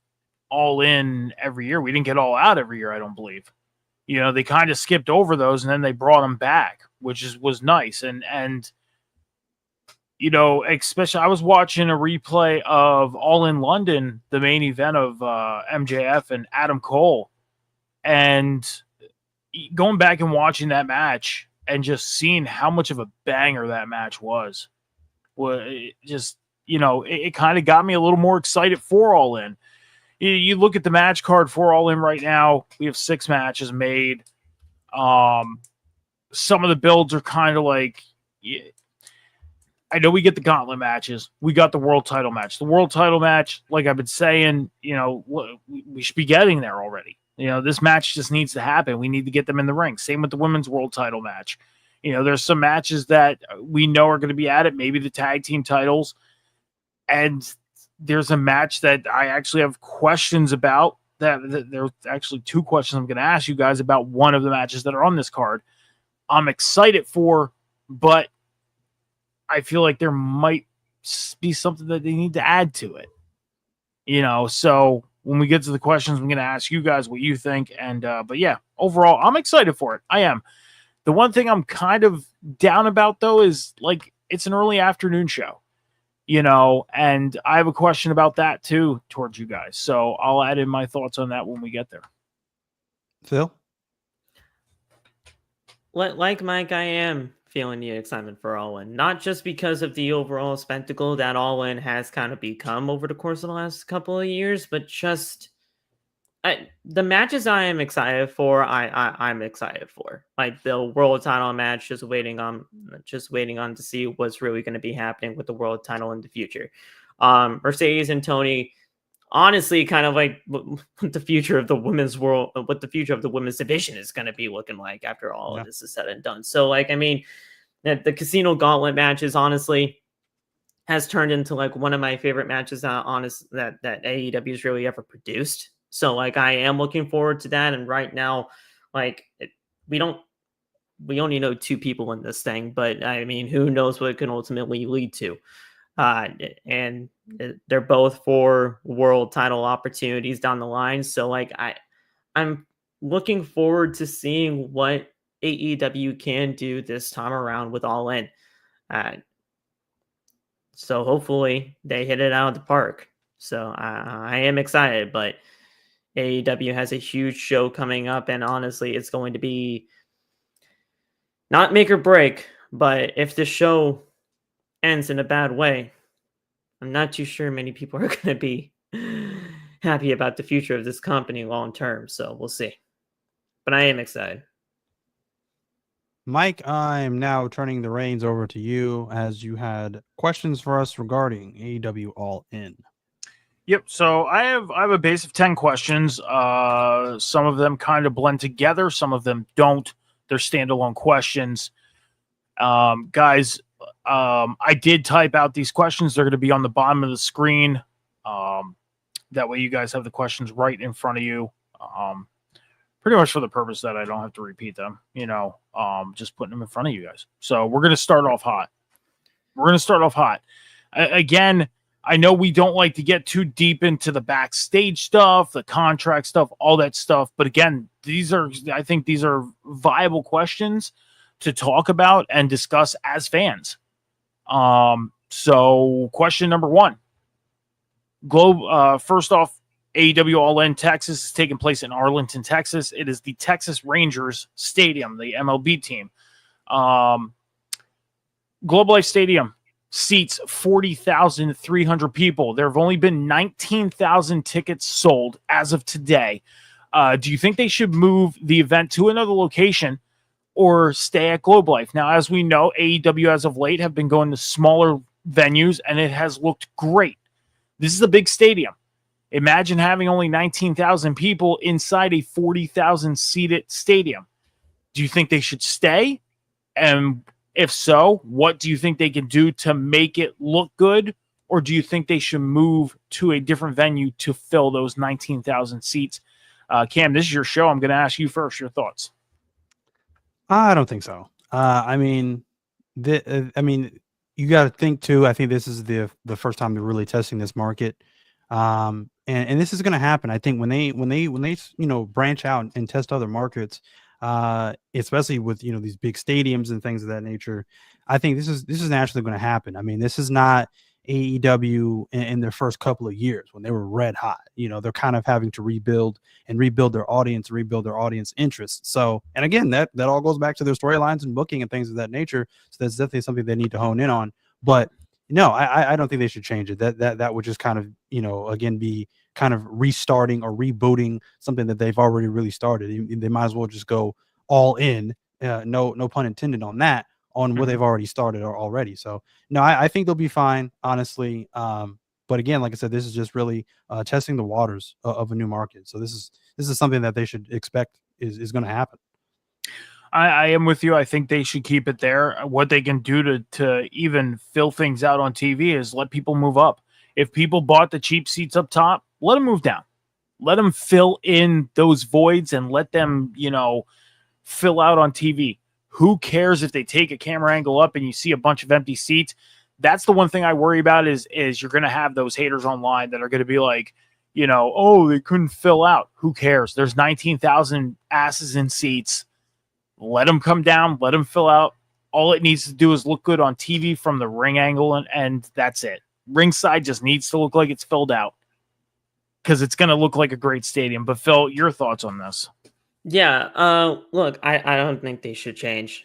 All In every year. We didn't get All Out every year, I don't believe. You know, they kind of skipped over those, and then they brought them back, which was nice. And you know, especially I was watching a replay of All In London, the main event of MJF and Adam Cole, and going back and watching that match and just seeing how much of a banger that match was just, you know, it kind of got me a little more excited for All In. You look at the match card for All In right now, we have 6 matches made. Some of the builds are kind of like, I know we get the gauntlet matches. We got the world title match. The world title match, like I've been saying, you know, we should be getting there already. You know, this match just needs to happen. We need to get them in the ring. Same with the women's world title match. You know, there's some matches that we know are going to be at it, maybe the tag team titles. And there's a match that I actually have questions about. That there's actually 2 questions I'm going to ask you guys about one of the matches that are on this card. I'm excited for, but I feel like there might be something that they need to add to it. You know, so when we get to the questions, I'm going to ask you guys what you think. And, but yeah, overall, I'm excited for it. I am. The one thing I'm kind of down about, though, is like it's an early afternoon show, you know, and I have a question about that, too, towards you guys. So I'll add in my thoughts on that when we get there. Phil? Like Mike, I am feeling the excitement for All In, not just because of the overall spectacle that All In has kind of become over the course of the last couple of years, but just the matches I am excited for. I'm excited for, like the world title match. Just waiting on to see what's really going to be happening with the world title in the future. Mercedes and Tony. Honestly, kind of like what the future of the women's world, what the future of the women's division is going to be looking like after all of this is said and done. So, like, I mean, the Casino Gauntlet matches, honestly, has turned into like one of my favorite matches that AEW has really ever produced. So, like, I am looking forward to that. And right now, like, we only know 2 people in this thing, but I mean, who knows what it can ultimately lead to. And they're both for world title opportunities down the line. So like I'm looking forward to seeing what AEW can do this time around with All In. So hopefully they hit it out of the park. So I am excited, but AEW has a huge show coming up, and honestly, it's going to be not make or break, but if the show ends in a bad way, I'm not too sure many people are going to be happy about the future of this company long term. So we'll see. But I am excited. Mike, I'm now turning the reins over to you as you had questions for us regarding AEW All In. Yep. So I have a base of 10 questions. Some of them kind of blend together. Some of them don't. They're standalone questions. Guys, I did type out these questions. They're going to be on the bottom of the screen. That way you guys have the questions right in front of you. Pretty much for the purpose that I don't have to repeat them, you know, just putting them in front of you guys. So we're going to start off hot. Again, I know we don't like to get too deep into the backstage stuff, the contract stuff, all that stuff. But again, I think these are viable questions to talk about and discuss as fans. So question number 1. First off, AEW All In Texas is taking place in Arlington, Texas. It is the Texas Rangers Stadium, the MLB team. Globe Life Stadium seats 40,300 people. There have only been 19,000 tickets sold as of today. Do you think they should move the event to another location? or stay at Globe Life. Now, as we know, AEW as of late have been going to smaller venues, and it has looked great. This is a big stadium. Imagine having only 19,000 people inside a 40,000 seated stadium. Do you think they should stay? And if so, what do you think they can do to make it look good? Or do you think they should move to a different venue to fill those 19,000 seats? Cam, this is your show. I'm going to ask you first your thoughts. I don't think so. I mean, you got to think too. I think this is the first time they're really testing this market, and this is going to happen. I think when they branch out and test other markets, especially with these big stadiums and things of that nature, I think this is naturally going to happen. I mean, this is not AEW in their first couple of years when they were red hot. They're kind of having to rebuild their audience, rebuild their audience interest. So, and again, that all goes back to their storylines and booking and things of that nature. So that's definitely something they need to hone in on. But no, I don't think they should change it. That would just kind of, again, be kind of restarting or rebooting something that they've already really started. They might as well just go all in. No pun intended on that, on what they've already started already. So no, I think they'll be fine, honestly. But again, like I said, this is just really testing the waters of a new market. So this is something that they should expect is going to happen. I am with you. I think they should keep it there. What they can do to even fill things out on TV is let people move up. If people bought the cheap seats up top, let them move down. Let them fill in those voids and let them, fill out on TV. Who cares if they take a camera angle up and you see a bunch of empty seats? That's the one thing I worry about is you're going to have those haters online that are going to be like, oh, they couldn't fill out. Who cares? There's 19,000 asses in seats. Let them come down. Let them fill out. All it needs to do is look good on TV from the ring angle, and that's it. Ringside just needs to look like it's filled out because it's going to look like a great stadium. But Phil, your thoughts on this? Yeah, look, I don't think they should change.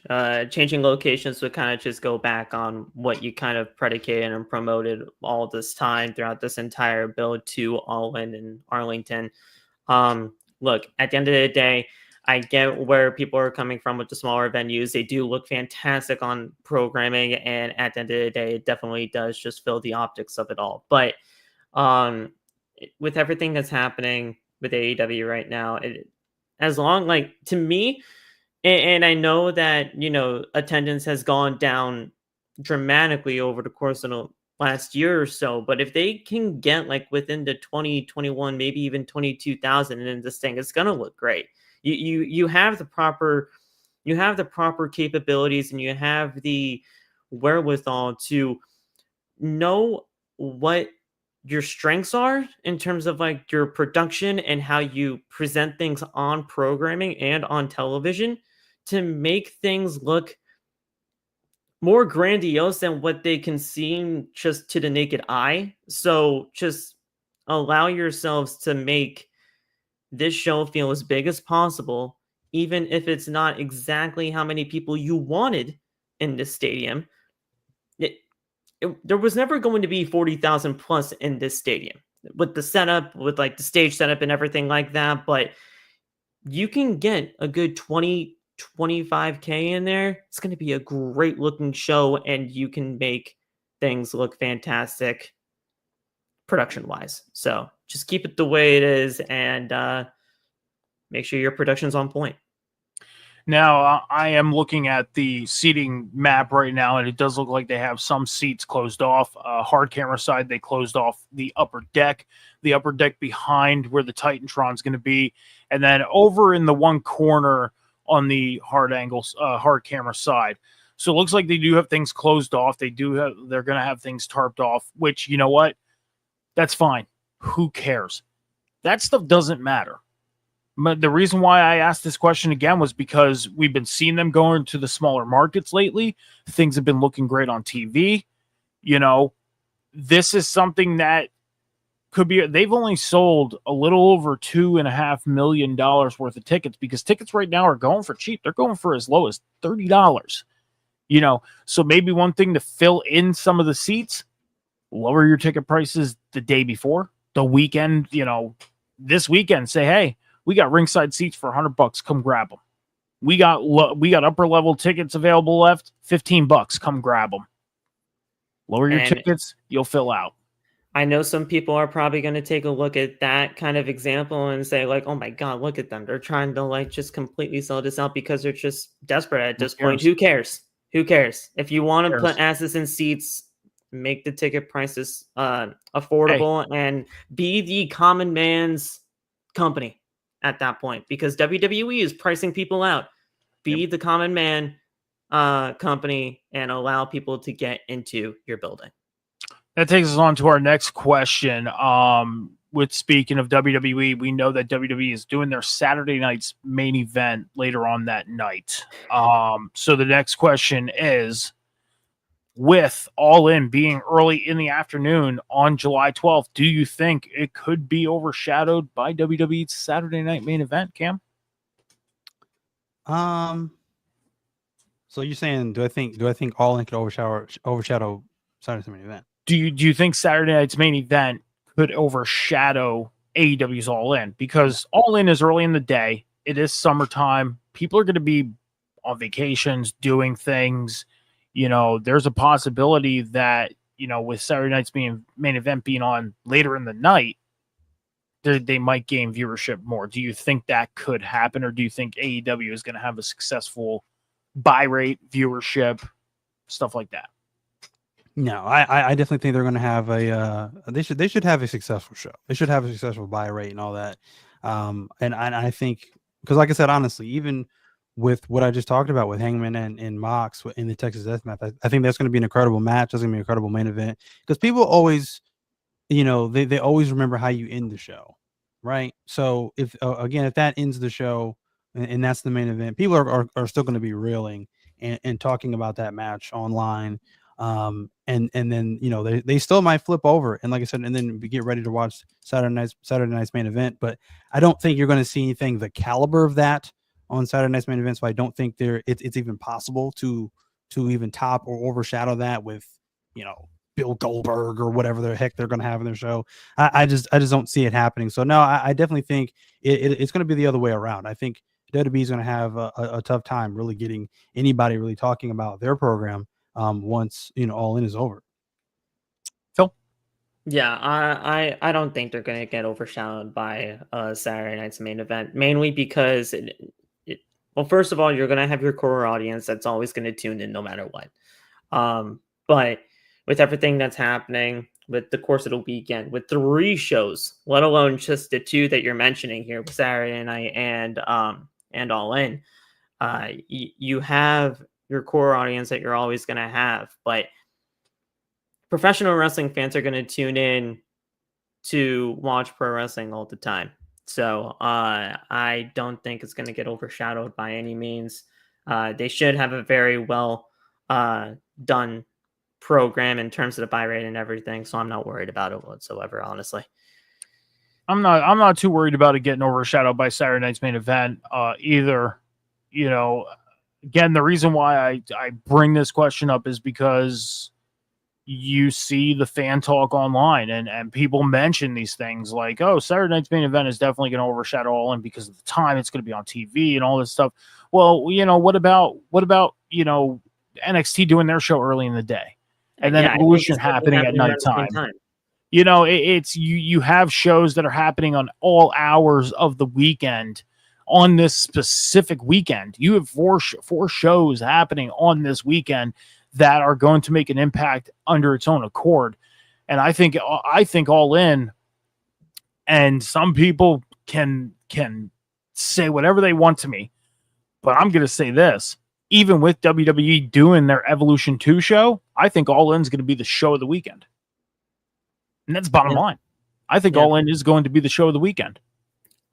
Changing locations would kind of just go back on what you kind of predicated and promoted all this time throughout this entire build to All In and Arlington. Look, at the end of the day, I get where people are coming from with the smaller venues. They do look fantastic on programming, and at the end of the day, it definitely does just fill the optics of it all. But with everything that's happening with AEW right now, as long, like, to me, and I know that, attendance has gone down dramatically over the course of the last year or so, but if they can get like within the 20, 21, maybe even 22,000 in this thing, it's going to look great. You have the proper capabilities, and you have the wherewithal to know what your strengths are in terms of like your production and how you present things on programming and on television to make things look more grandiose than what they can seem just to the naked eye. So just allow yourselves to make this show feel as big as possible, even if it's not exactly how many people you wanted in this stadium. There was never going to be 40,000 plus in this stadium with the setup, with like the stage setup and everything like that. But you can get a good 20, 25K in there. It's going to be a great looking show, and you can make things look fantastic production wise. So just keep it the way it is, and make sure your production's on point. Now, I am looking at the seating map right now, and it does look like they have some seats closed off. Hard camera side, they closed off the upper deck behind where the Titantron's going to be. And then over in the one corner on the hard camera side. So it looks like they do have things closed off. They're going to have things tarped off, which, you know what? That's fine. Who cares? That stuff doesn't matter. But the reason why I asked this question again was because we've been seeing them going to the smaller markets lately. Things have been looking great on TV. This is something that could be. They've only sold a little over $2.5 million worth of tickets, because tickets right now are going for cheap. They're going for as low as $30. So maybe one thing to fill in some of the seats, lower your ticket prices the day before, the weekend. This weekend, say, hey, we got ringside seats for $100. Come grab them. We got upper level tickets available left. $15. Come grab them. Lower your And tickets, you'll fill out. I know some people are probably going to take a look at that kind of example and say, like, oh my God, look at them. They're trying to like just completely sell this out because they're just desperate at this point. Who cares? Who cares? If you want to put asses in seats, make the ticket prices affordable and be the common man's company at that point, because WWE is pricing people out. Be the common man company and allow people to get into your building. That takes us on to our next question. With speaking of WWE, we know that WWE is doing their Saturday night's main event later on that night. So the next question is, with All In being early in the afternoon on July 12th, do you think it could be overshadowed by WWE's Saturday night main event, Cam? So you're saying, do I think All In could overshadow Saturday's main event? Do you think Saturday night's main event could overshadow AEW's All In? Because All In is early in the day. It is summertime. People are going to be on vacations, doing things. You know, there's a possibility that, you know, with Saturday night's main event being on later in the night, they might gain viewership more. Do you think that could happen, or do you think AEW is going to have a successful buy rate, viewership, stuff like that? No, I definitely think they're going to have they should have a successful show. They should have a successful buy rate and all that. And I think, because like I said, honestly, even with what I just talked about with Hangman and Mox in the Texas Deathmatch, I think that's going to be an incredible match. That's going to be an incredible main event, because people always, you know, they always remember how you end the show, right? So if if that ends the show and that's the main event, people are still going to be reeling and talking about that match online. And then, you know, they still might flip over, and like I said, and then we get ready to watch Saturday night's main event. But I don't think you're going to see anything the caliber of that on Saturday night's main event. So I don't think it's even possible to even top or overshadow that with, you know, Bill Goldberg or whatever the heck they're going to have in their show. I just don't see it happening. So no, I definitely think it's going to be the other way around. I think WWE is going to have a tough time really getting anybody really talking about their program once, you know, All In is over. Phil? Yeah, I don't think they're going to get overshadowed by Saturday night's main event, mainly because well, first of all, you're going to have your core audience that's always going to tune in no matter what. But with everything that's happening with the course of the weekend, with 3 shows, let alone just the 2 that you're mentioning here with Saturday night and All In, you have your core audience that you're always going to have, but professional wrestling fans are going to tune in to watch pro wrestling all the time. So I don't think it's going to get overshadowed by any means. They should have a very well done program in terms of the buy rate and everything. So I'm not worried about it whatsoever, honestly. I'm not too worried about it getting overshadowed by Saturday night's main event either. You know, again, the reason why I bring this question up is because you see the fan talk online and people mention these things like, oh, Saturday night's main event is definitely going to overshadow All In because of the time it's going to be on TV and all this stuff. Well, you know, what about, you know, NXT doing their show early in the day and then Evolution happening at nighttime? You know, it's you have shows that are happening on all hours of the weekend on this specific weekend. You have four shows happening on this weekend that are going to make an impact under its own accord. And I think All In, and some people can say whatever they want to me, but I'm going to say this. Even with WWE doing their Evolution 2 show, I think All In is going to be the show of the weekend. And that's bottom line. I think All In is going to be the show of the weekend.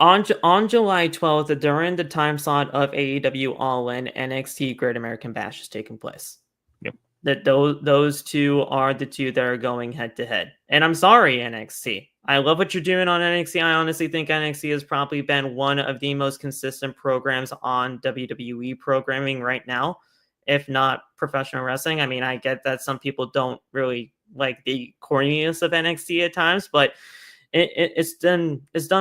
On July 12th, during the time slot of AEW All In, NXT Great American Bash is taking place. Yep. That those 2 are the 2 that are going head to head. And I'm sorry, NXT. I love what you're doing on NXT. I honestly think NXT has probably been one of the most consistent programs on WWE programming right now, if not professional wrestling. I mean, I get that some people don't really like the corniness of NXT at times, but it's done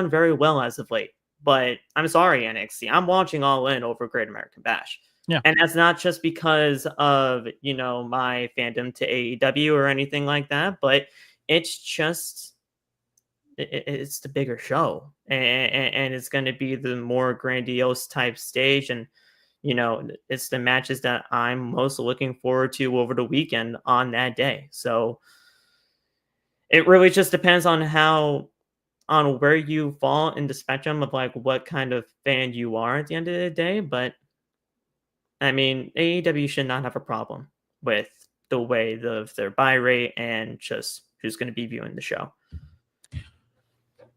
very well as of late. But I'm sorry, NXT. I'm watching All In over Great American Bash. Yeah. And that's not just because of, my fandom to AEW or anything like that, but it's just it's the bigger show, and it's going to be the more grandiose type stage, and it's the matches that I'm most looking forward to over the weekend on that day. So it really just depends on where you fall in the spectrum of like what kind of fan you are at the end of the day. But I mean, AEW should not have a problem with the way of their buy rate and just who's going to be viewing the show.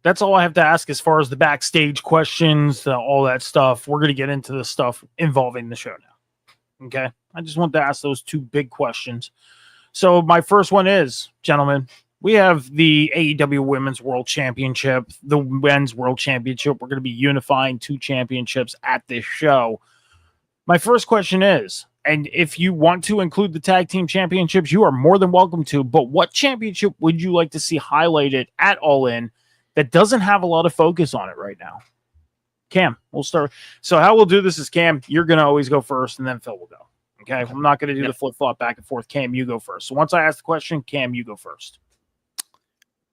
That's all I have to ask as far as the backstage questions, all that stuff. We're going to get into the stuff involving the show now. Okay. I just want to ask those two big questions. So my first one is, gentlemen, we have the AEW Women's World Championship, the Men's World Championship. We're going to be unifying two championships at this show. My first question is, and if you want to include the tag team championships, you are more than welcome to, but what championship would you like to see highlighted at All In that doesn't have a lot of focus on it right now? Cam, we'll start. So how we'll do this is, Cam, you're going to always go first, and then Phil will go. Okay? I'm not going to do the flip-flop back and forth. Cam, you go first. So once I ask the question, Cam, you go first.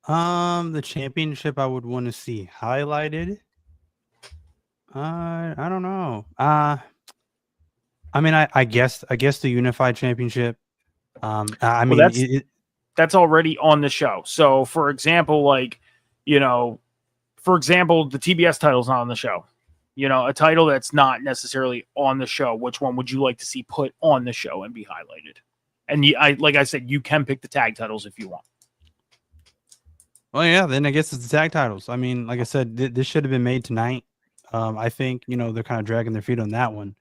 The championship I would want to see highlighted. I don't know. I mean, I guess the unified championship. I mean, that's already on the show. So, for example, the TBS title's not on the show. A title that's not necessarily on the show. Which one would you like to see put on the show and be highlighted? And like I said, you can pick the tag titles if you want. Well, yeah, then I guess it's the tag titles. I mean, like I said, this should have been made tonight. I think, they're kind of dragging their feet on that one.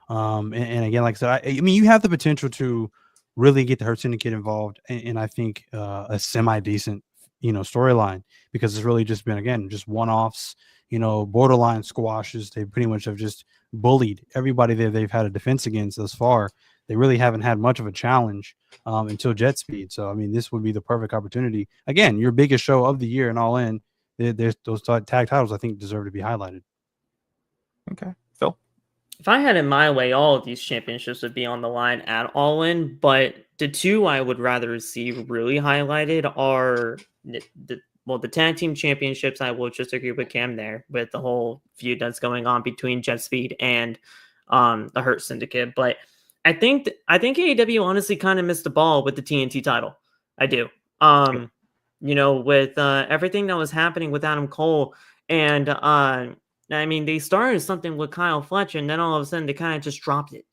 And again, like I said, I mean, you have the potential to really get the Hurt Syndicate involved, and I think a semi-decent, storyline, because it's really just been, again, just one-offs, borderline squashes. They pretty much have just bullied everybody that they've had a defense against thus far. They really haven't had much of a challenge until Jet Speed. So, I mean, this would be the perfect opportunity. Again, your biggest show of the year and All In, there's those tag titles I think deserve to be highlighted. Okay. Phil? If I had it my way, all of these championships would be on the line at All In, but the two I would rather see really highlighted are the tag team championships. I will just agree with Cam there with the whole feud that's going on between Jet Speed and the Hurt Syndicate. But I think AEW honestly kind of missed the ball with the TNT title. I do. With everything that was happening with Adam Cole, and I mean, they started something with Kyle Fletcher, and then all of a sudden they kind of just dropped it.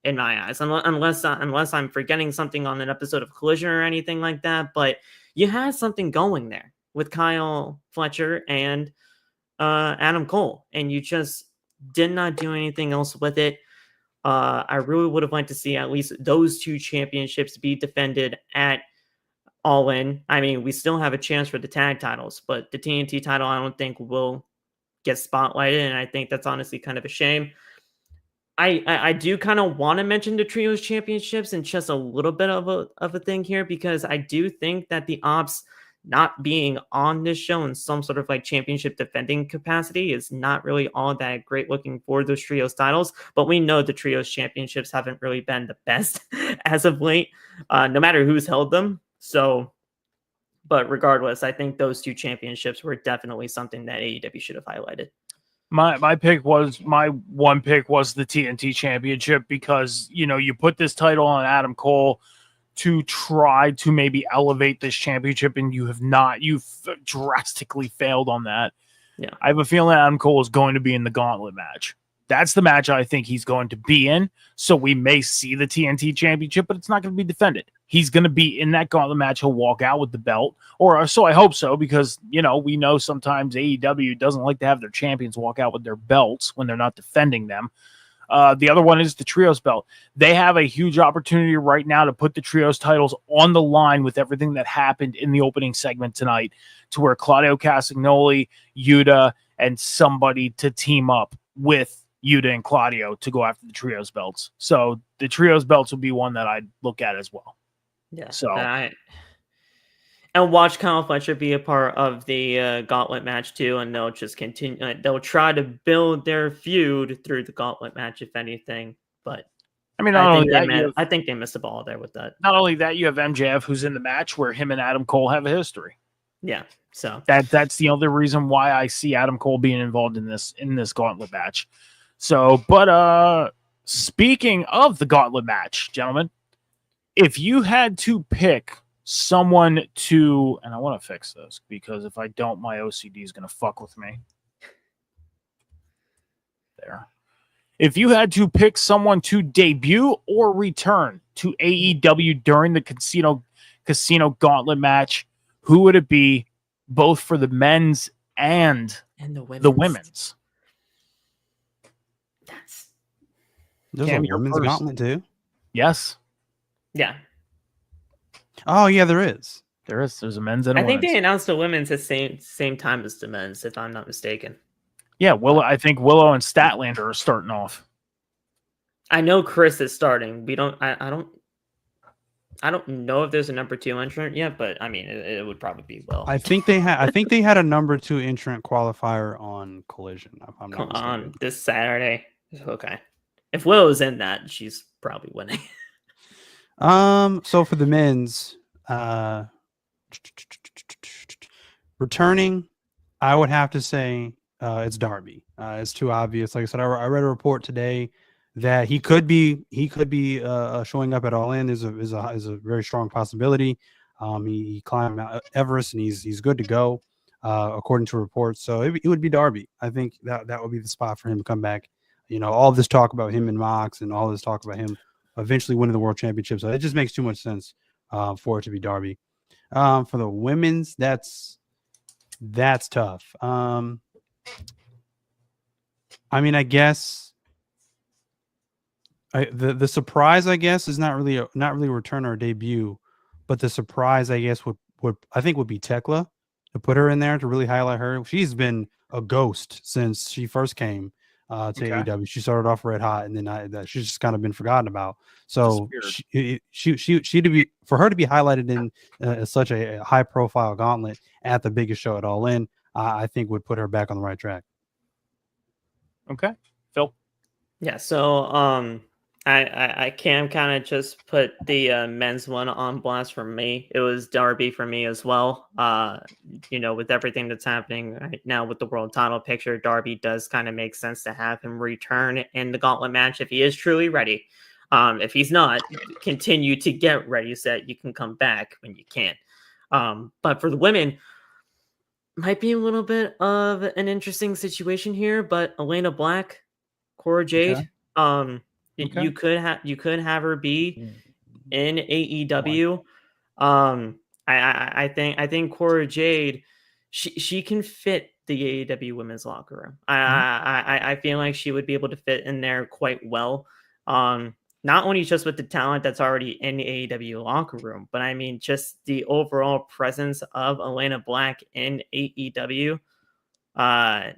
In my eyes, unless I'm forgetting something on an episode of Collision or anything like that, but you had something going there with Kyle Fletcher and Adam Cole, and you just did not do anything else with it. I really would have liked to see at least those two championships be defended at All In. I mean, we still have a chance for the tag titles, but the TNT title I don't think will get spotlighted, and I think that's honestly kind of a shame. I do kind of want to mention the Trios Championships and just a little bit of a thing here, because I do think that the Ops not being on this show in some sort of like championship defending capacity is not really all that great looking for those Trios titles. But we know the Trios Championships haven't really been the best as of late, no matter who's held them. So, but regardless, I think those two championships were definitely something that AEW should have highlighted. My one pick was the TNT Championship, because you put this title on Adam Cole to try to maybe elevate this championship, and you've drastically failed on that. Yeah, I have a feeling Adam Cole is going to be in the gauntlet match. That's the match I think he's going to be in. So we may see the TNT Championship, but it's not going to be defended. He's going to be in that gauntlet match. He'll walk out with the belt, or so I hope so, because, we know sometimes AEW doesn't like to have their champions walk out with their belts when they're not defending them. The other one is the Trios belt. They have a huge opportunity right now to put the Trios titles on the line with everything that happened in the opening segment tonight, to where Claudio Castagnoli, Yuta, and somebody to team up with Yuta and Claudio to go after the Trios belts. So the Trios belts will be one that I'd look at as well. Yeah. So And watch Kyle Fletcher be a part of the gauntlet match too, and they'll just continue. They'll try to build their feud through the gauntlet match, if anything. But I mean, I think they missed the ball there with that. not only that, you have MJF who's in the match where him and Adam Cole have a history. Yeah, so That's the other reason why I see Adam Cole being involved in this gauntlet match. So, but speaking of the gauntlet match, gentlemen, if you had to pick someone to, and I want to fix this because if I don't, my OCD is going to fuck with me. There. If you had to pick someone to debut or return to AEW during the casino gauntlet match, who would it be, both for the men's and the women's? There's Cam, a you're women's first. gauntlet too. Yes, yeah. Oh yeah, there is. there's a men's and a I think women's. they announced the women's at same time as the men's, if I'm not mistaken. Yeah, I think Willow and Statlander are starting off. I know Chris is starting. I don't know if there's a number 2 entrant yet, but I mean, it would probably be Will. I think they had a number 2 entrant qualifier on Collision. If I'm not mistaken. On this Saturday. Okay. If Will is in that, she's probably winning. So for the men's, returning, I would have to say it's Darby. It's too obvious. Like I said, I read a report today that he could be showing up at All In. Is a very strong possibility. He climbed Mount Everest and he's good to go, according to reports. So it would be Darby. I think that would be the spot for him to come back. You know, all this talk about him and Mox and all this talk about him eventually winning the world championship. So it just makes too much sense for it to be Darby. For the women's, that's tough. I mean, I guess the surprise, I guess, is not really a return or a debut, but the surprise, I guess, would be Tekla, to put her in there to really highlight her. She's been a ghost since she first came to AEW. She started off red hot, and then she's just kind of been forgotten about. So for her to be highlighted in such a high profile gauntlet at the biggest show at All In, I think would put her back on the right track. Okay, Phil. Yeah, so I can kind of just put the men's one on blast for me. It was Darby for me as well. You know, with everything that's happening right now with the world title picture, Darby does kind of make sense to have him return in the gauntlet match if he is truly ready. If he's not, continue to get ready so that you can come back when you can. But for the women, might be a little bit of an interesting situation here, but Elena Black, Cora Jade, you could have her be in AEW. I think Cora Jade, she can fit the AEW women's locker room. I feel like she would be able to fit in there quite well. Not only just with the talent that's already in the AEW locker room, but I mean just the overall presence of Elena Black in AEW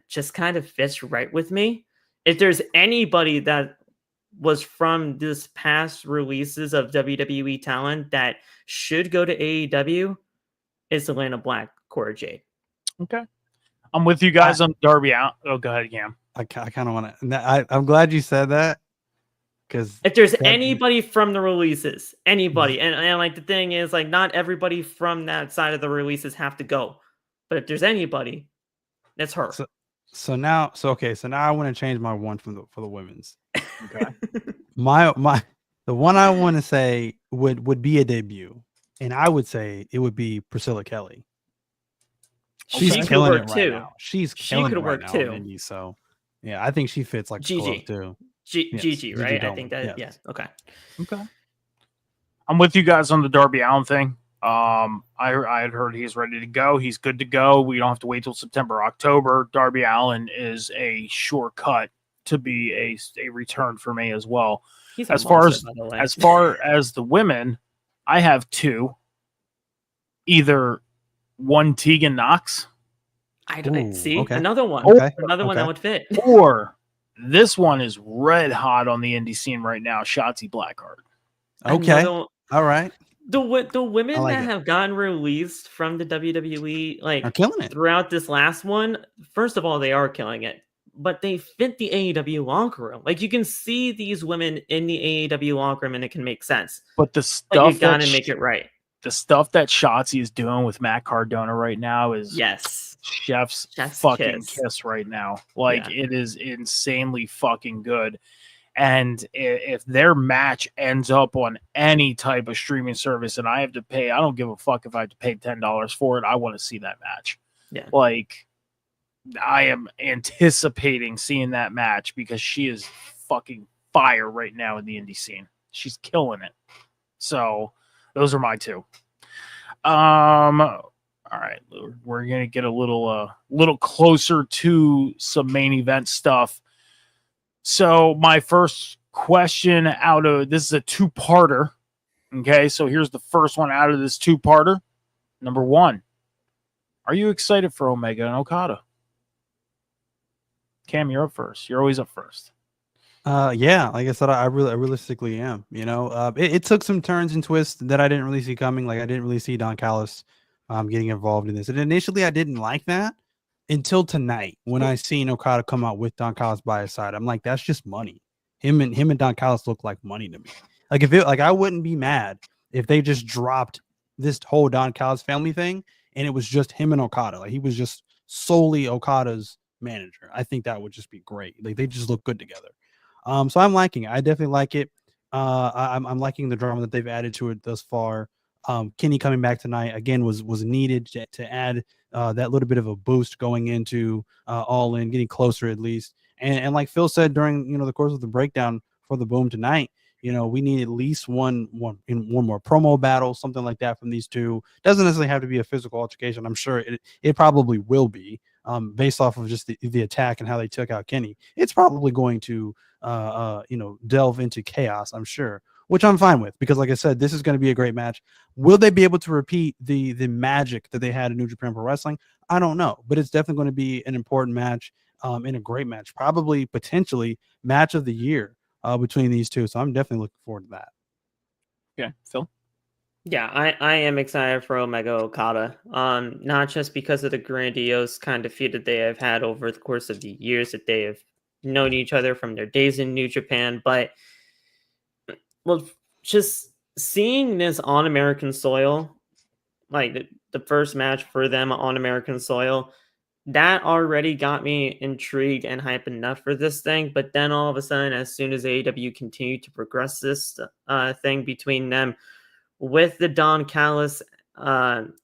just kind of fits right with me. If there's anybody that was from this past releases of WWE talent that should go to AEW, it's Elena Black, Cora Jade. Okay. I'm with you guys on Darby out. Oh, go ahead, Cam. I kind of want to. I'm glad you said that, because if there's anybody from the releases, anybody, and like the thing is, like, not everybody from that side of the releases have to go, but if there's anybody, that's her. So now I want to change my one for the women's. Okay. the one I want to say would be a debut, and I would say it would be Priscilla Kelly. She's killing it right now. She's killing it right now in Indy, so yeah, I think she fits like Gigi too. Gigi, right? Dolan. I think that yes. Okay. I'm with you guys on the Darby Allin thing. I had heard he's ready to go. He's good to go. We don't have to wait till September, October. Darby Allin is a shortcut to be a return for me as well. As far as the women, I have two. Either one Tegan Knox. I see another one. Another one that would fit. Or this one is red hot on the indie scene right now, Shotzi Blackheart. Okay. All right. The women like that it. have gotten released from the WWE, Are like killing it. throughout this last one, first of all, they are killing it, but they fit the AEW locker room. Like you can see these women in the AEW locker room, and it can make sense. But the But you stuff gotta make it right. the stuff that Shotzi is doing with Matt Cardona right now is Yes, chef's Chef's fucking kiss. kiss right now. Like Yeah. it is insanely fucking good. And if their match ends up on any type of streaming service and I have to pay, I don't give a fuck if I have to pay $10 for it. I want to see that match. Yeah. Like, I am anticipating seeing that match because she is fucking fire right now in the indie scene. She's killing it. So those are my two. All right, we're gonna get a little closer to some main event stuff. So my first question out of this is a two-parter. Okay, so here's the first one out of this two-parter. Number one, are you excited for Omega and Okada? Cam, you're up first. You're always up first. Yeah, like I said, I realistically am. You know, it took some turns and twists that I didn't really see coming. Like I didn't really see Don Callis getting involved in this, and initially I didn't like that until tonight when I seen Okada come out with Don Callis by his side. I'm like, that's just money. Him and Don Callis look like money to me. Like if it like I wouldn't be mad if they just dropped this whole Don Callis family thing and it was just him and Okada. Like he was just solely Okada's manager. I think that would just be great. Like they just look good together. So I'm liking it. I definitely like it. I'm liking the drama that they've added to it thus far. Kenny coming back tonight again was needed to add that little bit of a boost going into All In, getting closer at least. And like Phil said during the course of the breakdown for the Boom tonight, we need at least one more promo battle, something like that from these two. Doesn't necessarily have to be a physical altercation. I'm sure it probably will be based off of just the attack and how they took out Kenny. It's probably going to delve into chaos, I'm sure, which I'm fine with because like I said, this is going to be a great match. Will they be able to repeat the magic that they had in New Japan Pro Wrestling? I don't know, but it's definitely going to be an important match and a great match, probably potentially match of the year between these two. So I'm definitely looking forward to that. Yeah, Phil? Yeah, I am excited for Omega Okada. Not just because of the grandiose kind of feud that they have had over the course of the years that they have known each other from their days in New Japan, but just seeing this on American soil, like the first match for them on American soil, that already got me intrigued and hype enough for this thing. But then all of a sudden, as soon as AEW continued to progress this thing between them, with the Don Callis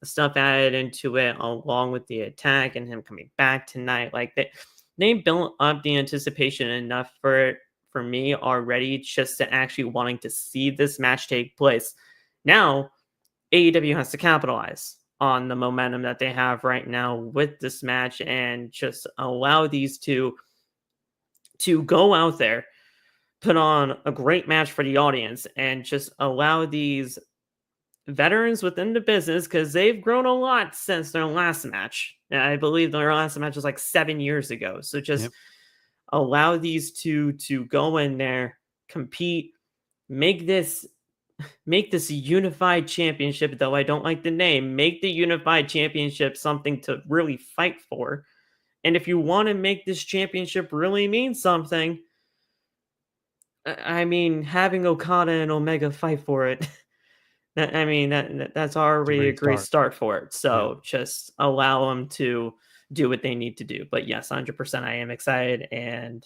stuff added into it, along with the attack and him coming back tonight, like they built up the anticipation enough for me already, just to actually wanting to see this match take place. Now, AEW has to capitalize on the momentum that they have right now with this match and just allow these two to go out there, put on a great match for the audience, and just allow these veterans within the business, because they've grown a lot since their last match. I believe their last match was like 7 years ago. So just allow these two to go in there, compete, make this unified championship, though I don't like the name, make the unified championship something to really fight for. And if you want to make this championship really mean something, I mean, having Okada and Omega fight for it, that's already a great start for it. So just allow them to do what they need to do. But yes, 100% I am excited, and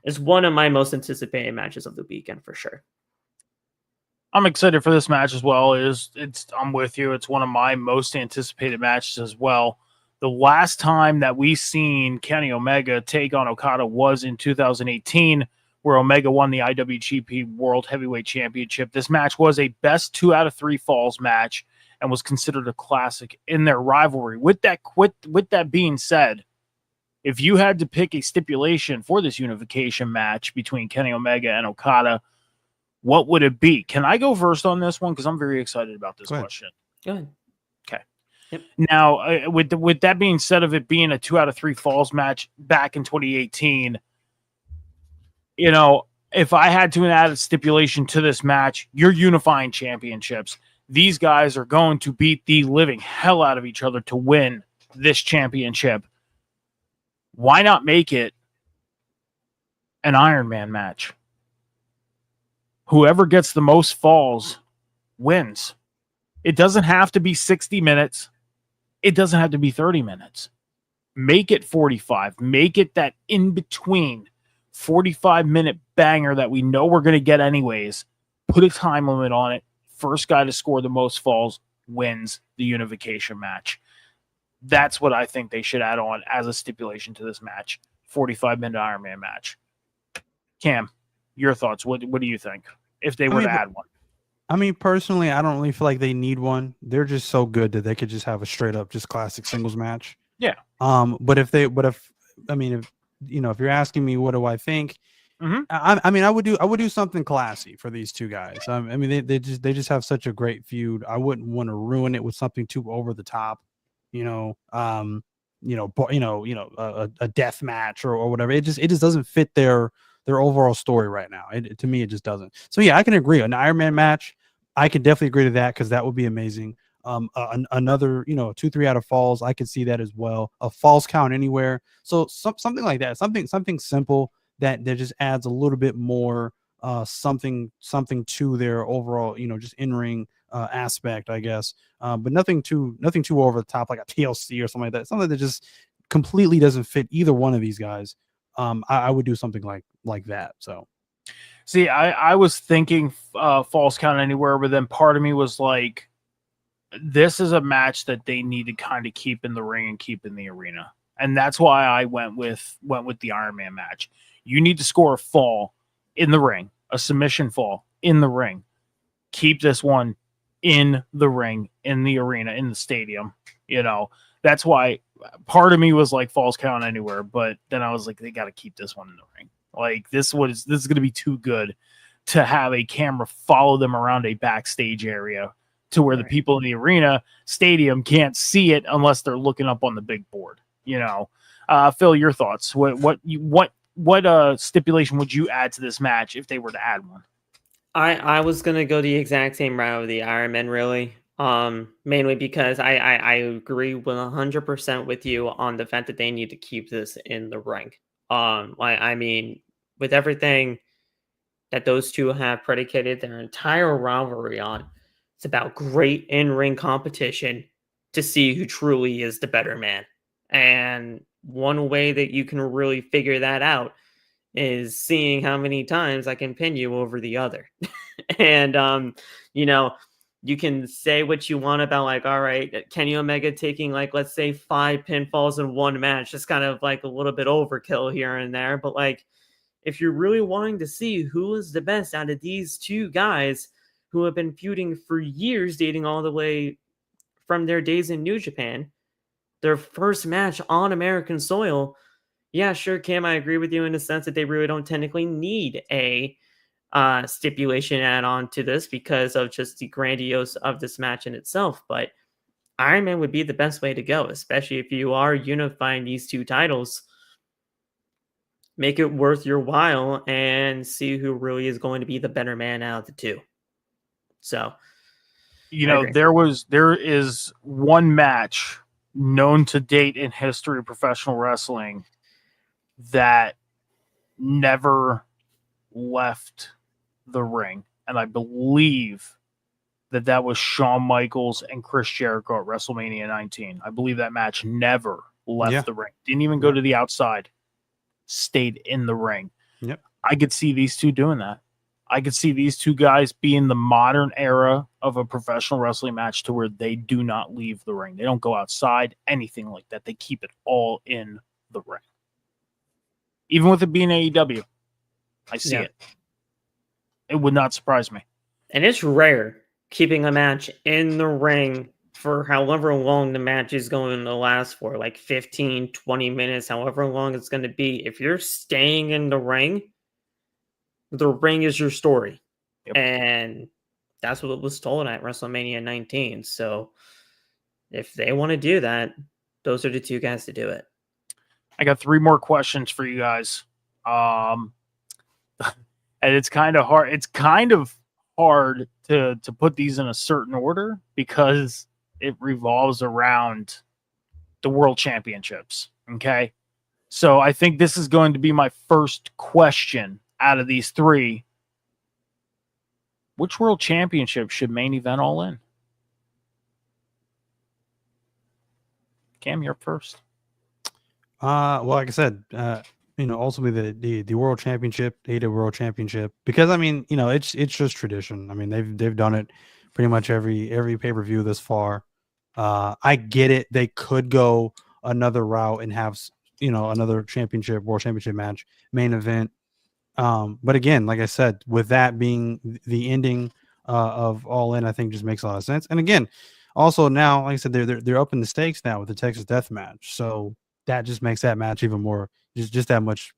it's one of my most anticipated matches of the weekend for sure. I'm excited for this match as well. I'm with you. It's one of my most anticipated matches as well. The last time that we seen Kenny Omega take on Okada was in 2018, where Omega won the IWGP World Heavyweight Championship. This match was a best 2 out of 3 falls match and was considered a classic in their rivalry. With that being said, if you had to pick a stipulation for this unification match between Kenny Omega and Okada, what would it be? Can I go first on this one? Because I'm very excited about this question. Go ahead. Okay. Yep. Now, with that being said, of it being a 2 out of 3 falls match back in 2018, if I had to add a stipulation to this match, you're unifying championships. These guys are going to beat the living hell out of each other to win this championship. Why not make it an Iron Man match? Whoever gets the most falls wins. It doesn't have to be 60 minutes. It doesn't have to be 30 minutes. Make it 45. Make it that in-between 45-minute banger that we know we're going to get anyways. Put a time limit on it. First guy to score the most falls wins the unification match. That's what I think they should add on as a stipulation to this match. 45-minute Iron Man match. Cam, your thoughts. What do you think if they were to add one? I mean, personally, I don't really feel like they need one. They're just so good that they could just have a straight up just classic singles match. Yeah. If you're asking me, what do I think? Mm-hmm. I would do something classy for these two guys. I mean, they just have such a great feud. I wouldn't want to ruin it with something too over the top, a death match or whatever. It just doesn't fit their overall story right now. To me, it just doesn't. So yeah, I can agree. An Iron Man match, I can definitely agree to that because that would be amazing. Another 2-3 out of falls, I could see that as well. A falls count anywhere. So something like that. Something simple that just adds a little bit more something to their overall just in-ring aspect, I guess. But nothing too over the top like a TLC or something like that. Something that just completely doesn't fit either one of these guys. I would do something like that. So see, I was thinking falls count anywhere, but then part of me was like, this is a match that they need to kind of keep in the ring and keep in the arena. And that's why I went with the Iron Man match. You need to score a fall in the ring, a submission fall in the ring. Keep this one in the ring, in the arena, in the stadium. That's why part of me was like falls count anywhere, but then I was like, they got to keep this one in the ring. Like this is going to be too good to have a camera follow them around a backstage area to where the people in the arena stadium can't see it unless they're looking up on the big board. Phil, your thoughts. What stipulation would you add to this match if they were to add one? I was gonna go the exact same route with the Iron Man, really. Mainly because I agree 100% with you on the fact that they need to keep this in the ring. I mean, with everything that those two have predicated their entire rivalry on, it's about great in-ring competition to see who truly is the better man. And one way that you can really figure that out is seeing how many times I can pin you over the other. And, you can say what you want about like, all right, Kenny Omega taking like, let's say 5 pinfalls in one match. It's kind of like a little bit overkill here and there. But like, if you're really wanting to see who is the best out of these two guys who have been feuding for years, dating all the way from their days in New Japan, their first match on American soil. Yeah, sure, Cam, I agree with you in the sense that they really don't technically need a stipulation add-on to this because of just the grandiose of this match in itself. But Iron Man would be the best way to go, especially if you are unifying these two titles. Make it worth your while and see who really is going to be the better man out of the two. So, there is one match known to date in history of professional wrestling that never left the ring, and I believe that was Shawn Michaels and Chris Jericho at WrestleMania 19. I believe that match never left the ring. Didn't even go to the outside. Stayed in the ring. Yep. I could see these two doing that. I could see these two guys being the modern era of a professional wrestling match to where they do not leave the ring. They don't go outside, anything like that. They keep it all in the ring. Even with it being AEW, I see it. It would not surprise me. And it's rare keeping a match in the ring for however long the match is going to last for, like 15, 20 minutes, however long it's going to be. If you're staying in the ring is your story. Yep. And that's what was told at WrestleMania 19. So if they want to do that, those are the two guys to do it. I got 3 more questions for you guys. And it's kind of hard. It's kind of hard to put these in a certain order because it revolves around the World Championships. Okay. So I think this is going to be my first question out of these three. Which World Championship should main event All In? Cam, you're up first. Well, like I said, ultimately the World Championship, AEW World Championship, because I mean, it's just tradition. I mean, they've done it pretty much every pay-per-view this far. I get it. They could go another route and have another world championship match main event. But again, like I said, with that being the ending of All In, I think just makes a lot of sense. And again, also now, like I said, they're upping the stakes now with the Texas Death Match, so that just makes that match even more just that much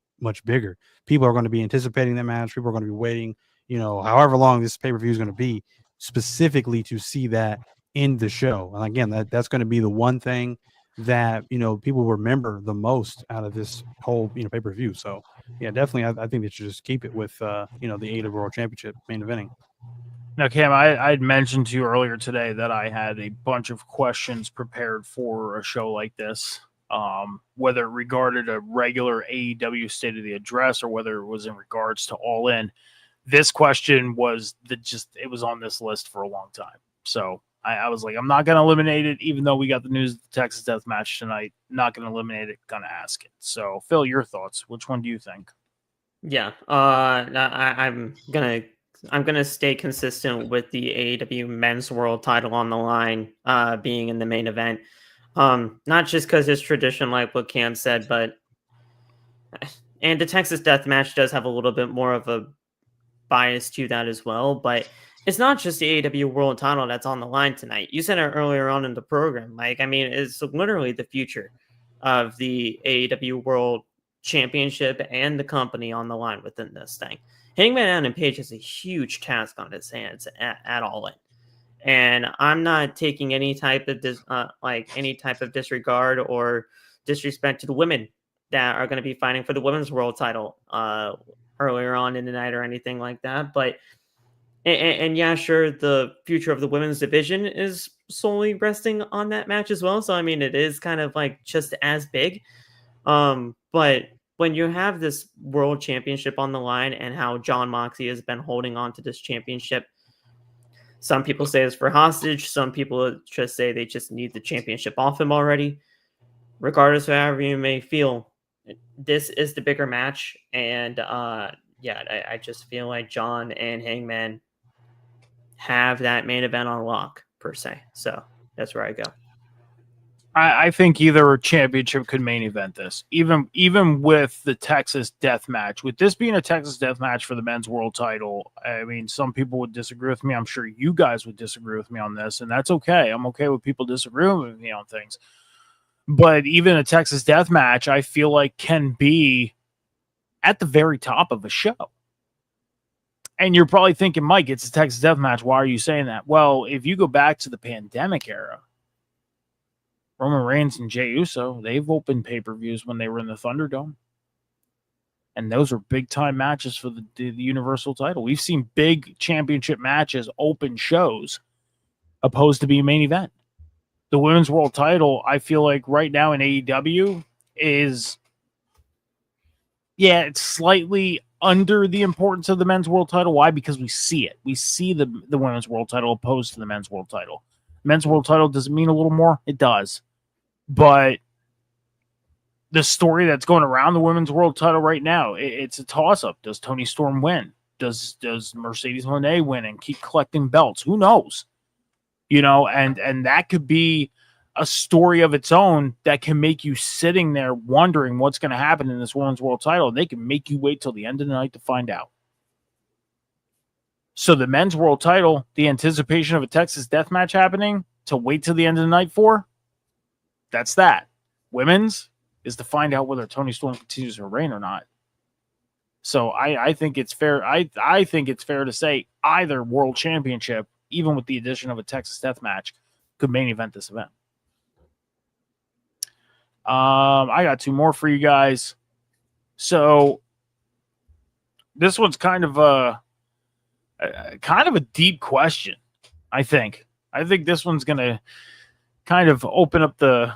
bigger. People are going to be anticipating that match. People are going to be waiting, however long this pay-per-view is going to be, specifically to see that in the show. And again, that's going to be the one thing that people remember the most out of this whole pay-per-view. So yeah, definitely I think they should just keep it with the AEW World Championship main eventing. Now, Cam, I'd mentioned to you earlier today that I had a bunch of questions prepared for a show like this, whether it regarded a regular AEW State of the Address or whether it was in regards to All In. This question was it was on this list for a long time. So I was like, I'm not going to eliminate it, even though we got the news of the Texas Death Match tonight. Not going to eliminate it, going to ask it. So, Phil, your thoughts. Which one do you think? Yeah, I'm gonna stay consistent with the AEW Men's World Title on the line, being in the main event. Not just because it's tradition, like what Cam said, but and the Texas Death Match does have a little bit more of a bias to that as well. But it's not just the AEW World Title that's on the line tonight. You said it earlier on in the program, Mike. I mean, it's literally the future of the AEW World Championship and the company on the line within this thing. Hangman Adam Page has a huge task on his hands at All In, and I'm not taking any type of disregard or disrespect to the women that are going to be fighting for the women's world title earlier on in the night or anything like that. But and yeah, sure, the future of the women's division is solely resting on that match as well. So I mean, it is kind of like just as big. But when you have this world championship on the line and how John Moxley has been holding on to this championship, some people say it's for hostage. Some people just say they just need the championship off him already. Regardless of however you may feel, this is the bigger match. And I just feel like John and Hangman have that main event on lock, per se. So that's where I go. I think either championship could main event this, even with the Texas Death Match. With this being a Texas Death Match for the men's world title, I mean, some people would disagree with me. I'm sure you guys would disagree with me on this, and that's okay. I'm okay with people disagreeing with me on things. But even a Texas Death Match, I feel like can be at the very top of a show. And you're probably thinking, Mike, it's a Texas Death Match. Why are you saying that? Well, if you go back to the pandemic era, Roman Reigns and Jey Uso, they've opened pay-per-views when they were in the Thunderdome. And those are big-time matches for the Universal title. We've seen big championship matches open shows opposed to being main event. The women's world title, I feel like right now in AEW is, it's slightly under the importance of the men's world title. Why? Because we see it. We see the women's world title opposed to the men's world title. Men's world title, does it mean a little more? It does. But the story that's going around the women's world title right now, it's a toss-up. Does Toni Storm win? Does Mercedes Moné win and keep collecting belts? Who knows? And that could be a story of its own that can make you sitting there wondering what's going to happen in this women's world title. They can make you wait till the end of the night to find out. So the men's world title, the anticipation of a Texas Death Match happening to wait till the end of the night for, that's that. Women's is to find out whether Toni Storm continues her reign or not. So I think it's fair. I think it's fair to say either world championship, even with the addition of a Texas Death Match, could main event this event. I got two more for you guys. So this one's kind of kind of a deep question. I think this one's gonna kind of open up the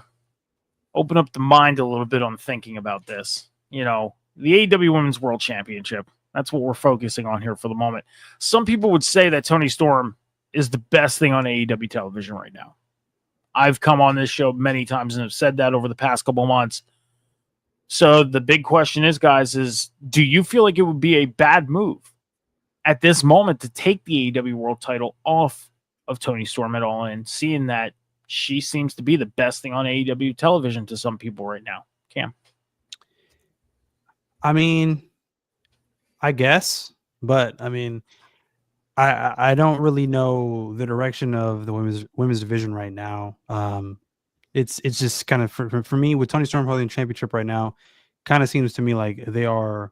mind a little bit on thinking about this. You know, the AEW Women's World Championship. That's what we're focusing on here for the moment. Some people would say that Toni Storm is the best thing on AEW television right now. I've come on this show many times and have said that over the past couple months. So the big question is, guys, do you feel like it would be a bad move at this moment to take the AEW World title off of Toni Storm at All In, seeing that she seems to be the best thing on AEW television to some people right now? Cam? I mean, I guess, but I mean, I don't really know the direction of the women's division right now. It's just kind of for me with Toni Storm holding the championship right now, kind of seems to me like they're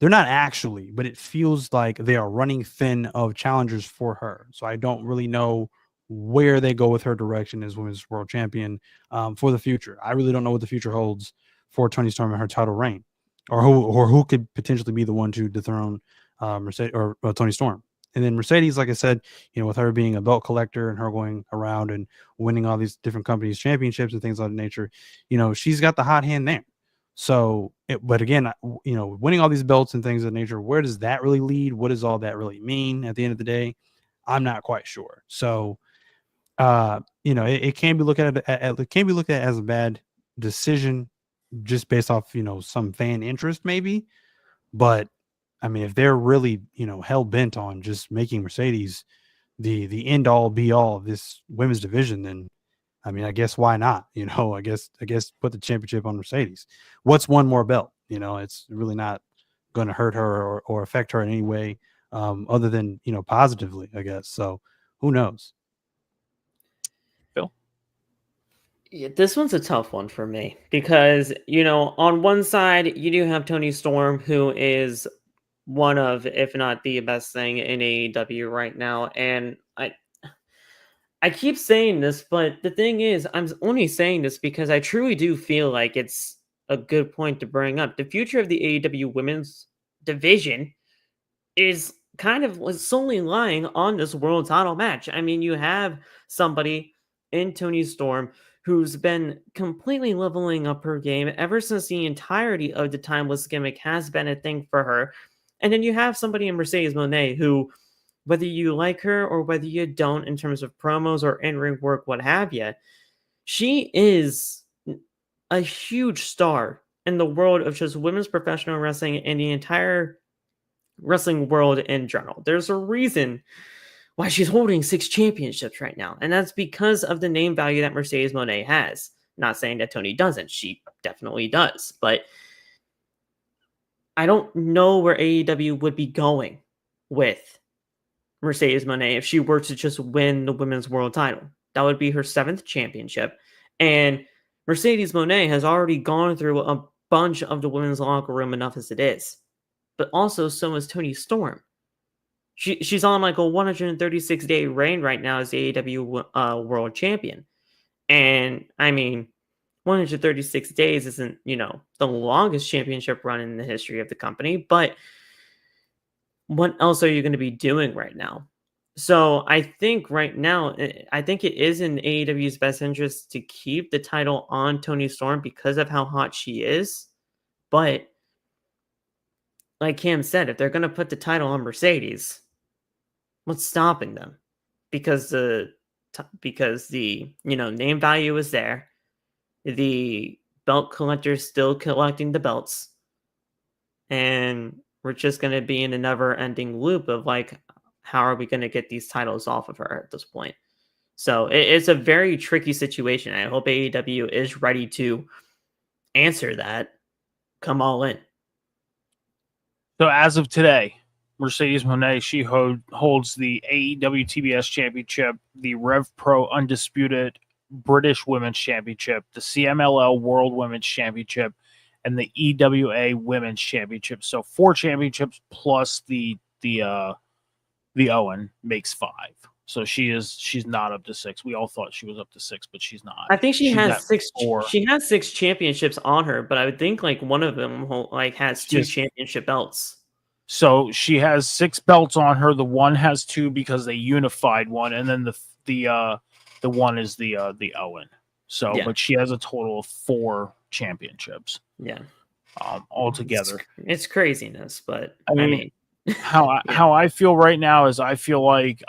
not actually, but it feels like they are running thin of challengers for her. So I don't really know where they go with her direction as women's world champion for the future. I really don't know what the future holds for Toni Storm and her title reign, or who could potentially be the one to dethrone Mercedes or Toni Storm. And then Mercedes, like I said, with her being a belt collector and her going around and winning all these different companies' championships and things of that nature, she's got the hot hand there. So, but again, winning all these belts and things of that nature, where does that really lead? What does all that really mean at the end of the day? I'm not quite sure. So, it can be looked at as a bad decision just based off, some fan interest maybe. But I mean, if they're really, hell bent on just making Mercedes the end all be all of this women's division, then I mean, I guess why not? I guess put the championship on Mercedes. What's one more belt? It's really not going to hurt her or affect her in any way other than, positively, I guess. So who knows? Phil? Yeah, this one's a tough one for me because, on one side, you do have Toni Storm, who is one of, if not the best thing in AEW right now. And I keep saying this, but the thing is, I'm only saying this because I truly do feel like it's a good point to bring up. The future of the AEW women's division is kind of solely lying on this world title match. I mean, you have somebody in Toni Storm who's been completely leveling up her game ever since the entirety of the timeless gimmick has been a thing for her. And then you have somebody in Mercedes Moné who, whether you like her or whether you don't in terms of promos or in-ring work, what have you, she is a huge star in the world of just women's professional wrestling and the entire wrestling world in general. There's a reason why she's holding 6 championships right now, and that's because of the name value that Mercedes Moné has. Not saying that Toni doesn't. She definitely does, but I don't know where AEW would be going with Mercedes Moné if she were to just win the women's world title. That would be her 7th championship. And Mercedes Moné has already gone through a bunch of the women's locker room enough as it is. But also, so is Toni Storm. She's on like a 136-day reign right now as the AEW world champion. And I mean, 136 days isn't, the longest championship run in the history of the company, but what else are you going to be doing right now? So I think right now, I think it is in AEW's best interest to keep the title on Toni Storm because of how hot she is. But like Cam said, if they're going to put the title on Mercedes, what's stopping them? Because the name value is there. The belt collector's still collecting the belts. And we're just going to be in a never-ending loop of like, how are we going to get these titles off of her at this point? So it's a very tricky situation. I hope AEW is ready to answer that. Come all in. So as of today, Mercedes Moné, she holds the AEW TBS Championship, the Rev Pro Undisputed British Women's Championship, the CMLL World Women's Championship, and the EWA Women's Championship. So 4 championships plus the Owen makes 5. So she's not up to 6. We all thought she was up to 6, but she's not. I think she's has 6. 4. She has 6 championships on her, but I would think like one of them has 2 championship belts. So she has 6 belts on her. The one has 2 because they unified one, and then the one is the Owen. So, Yeah. but she has a total of 4 championships. Yeah. Altogether. It's craziness, but I I mean, mean, how I feel right now is I feel like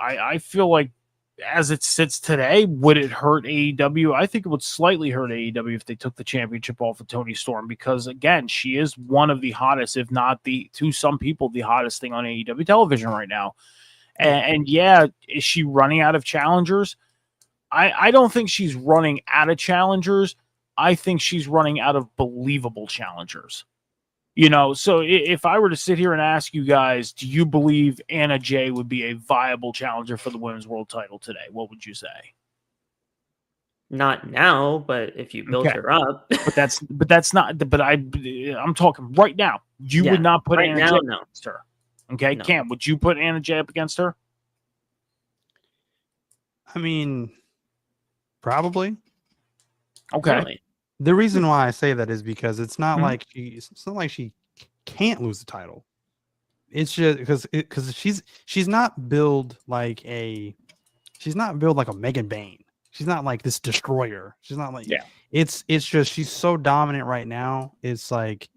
as it sits today, would it hurt AEW? I think it would slightly hurt AEW if they took the championship off of Toni Storm, because again, she is one of the hottest, if not to some people, the hottest thing on AEW television right now. And yeah, is she running out of challengers? I don't think she's running out of challengers. I think she's running out of believable challengers. So if I were to sit here and ask you guys, do you believe Anna Jay would be a viable challenger for the women's world title today? What would you say? not now, but if you build Okay. her up. I'm talking right now. You would not put right Anna now, Jay no. against her. Okay, No. Cam, would you put Anna Jay up against her? I mean, probably. Okay. Really? The reason why I say that is because it's not Mhm. like she can't lose the title. It's just because she's not built like a Megan Bain. She's not like this destroyer. She's not like It's just she's so dominant right now. It's like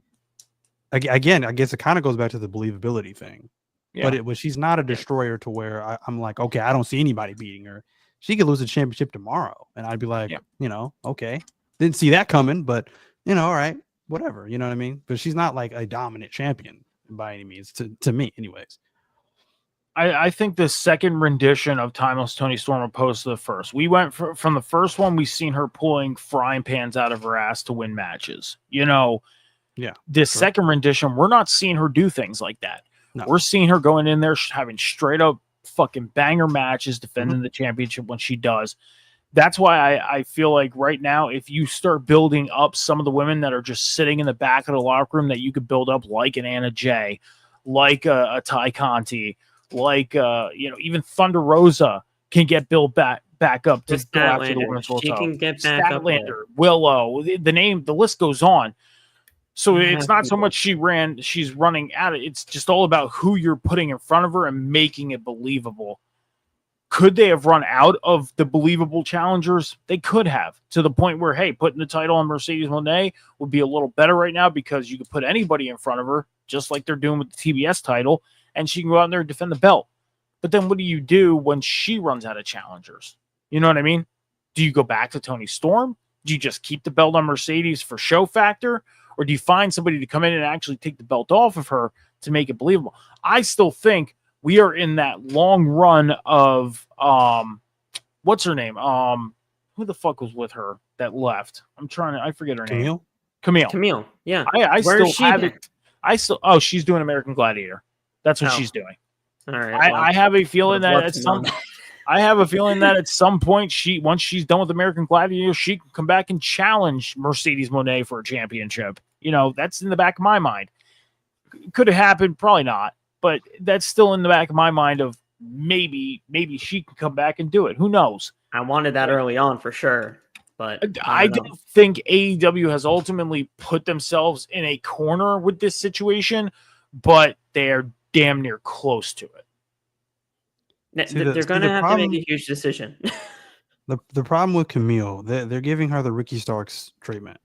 again, I guess it kind of goes back to the believability thing. Yeah. But she's not a destroyer to where I'm like, okay, I don't see anybody beating her. She could lose the championship tomorrow, and I'd be like, okay, didn't see that coming, but all right, whatever, you know what I mean? But she's not like a dominant champion by any means, to me, anyways. I think the second rendition of Timeless Toni Storm opposed to the first. We went from the first one, we've seen her pulling frying pans out of her ass to win matches. Yeah. This second rendition, we're not seeing her do things like that. No. We're seeing her going in there having straight up fucking banger matches, defending the championship when she does. That's why I feel like right now, if you start building up some of the women that are just sitting in the back of the locker room that you could build up, like an Anna Jay, like a Ty Conti, like even Thunder Rosa can get built back up to go after the women's world title. She can get back up there. Willow, the list goes on. So it's not so much she's running at it. It's just all about who you're putting in front of her and making it believable. Could they have run out of the believable challengers? They could have, to the point where, hey, putting the title on Mercedes Moné would be a little better right now, because you could put anybody in front of her, just like they're doing with the TBS title, and she can go out there and defend the belt. But then what do you do when she runs out of challengers? You know what I mean? Do you go back to Toni Storm? Do you just keep the belt on Mercedes for show factor? Or do you find somebody to come in and actually take the belt off of her to make it believable? I still think we are in that long run of what's her name? Who the fuck was with her that left? I forget her name. Camille. Yeah. I Where still is she have been? it. She's doing American Gladiator. That's what she's doing. All right. I have a feeling that at some point, once she's done with American Gladiator, she can come back and challenge Mercedes Moné for a championship. That's in the back of my mind. Could have happened, probably not, but that's still in the back of my mind of maybe she can come back and do it. Who knows? I wanted that early on for sure, but I don't think AEW has ultimately put themselves in a corner with this situation, but they are damn near close to it. They're going to have to make a huge decision. The problem with Camille, they're giving her the Ricky Starks treatment.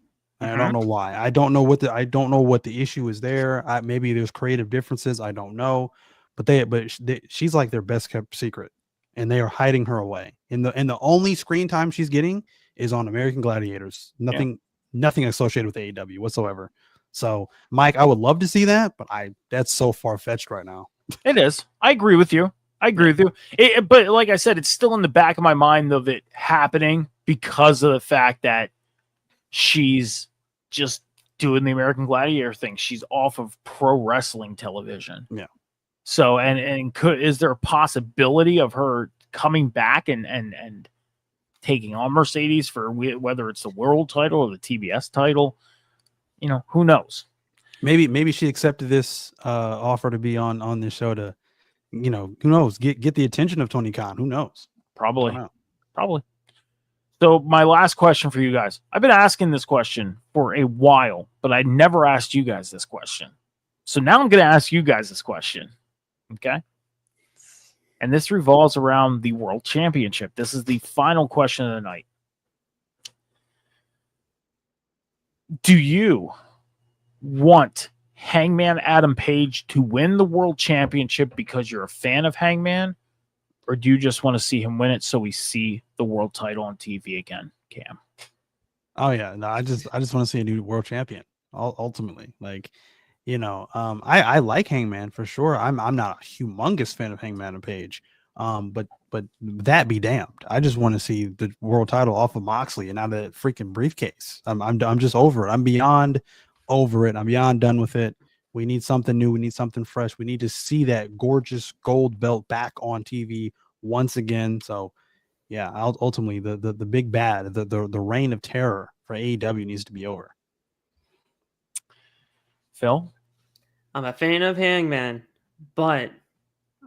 I don't know why. I don't know what the issue is there. Maybe there's creative differences. I don't know, but she's like their best kept secret, and they are hiding her away. And the only screen time she's getting is on American Gladiators. Nothing associated with AEW whatsoever. So, Mike, I would love to see that, but that's so far fetched right now. It is. I agree with you. But like I said, it's still in the back of my mind of it happening because of the fact that she's just doing the American Gladiator thing. She's off of pro wrestling television. Yeah. So, is there a possibility of her coming back and taking on Mercedes for whether it's the world title or the TBS title? Who knows? Maybe she accepted this offer to be on this show to, who knows, get the attention of Tony Khan. Who knows? Probably. So my last question for you guys. I've been asking this question for a while, but I never asked you guys this question. So now I'm going to ask you guys this question. Okay. And this revolves around the World Championship. This is the final question of the night. Do you want Hangman Adam Page to win the World Championship because you're a fan of Hangman? Or do you just want to see him win it so we see the world title on TV again, Cam? Oh yeah, no, I just want to see a new world champion. Ultimately, like, I like Hangman for sure. I'm not a humongous fan of Hangman and Page, but that be damned. I just want to see the world title off of Moxley and not a freaking briefcase. I'm just over it. I'm beyond over it. I'm beyond done with it. We need something new. We need something fresh. We need to see that gorgeous gold belt back on TV once again. So, yeah, ultimately the big bad, the reign of terror for AEW needs to be over. Phil? I'm a fan of Hangman, but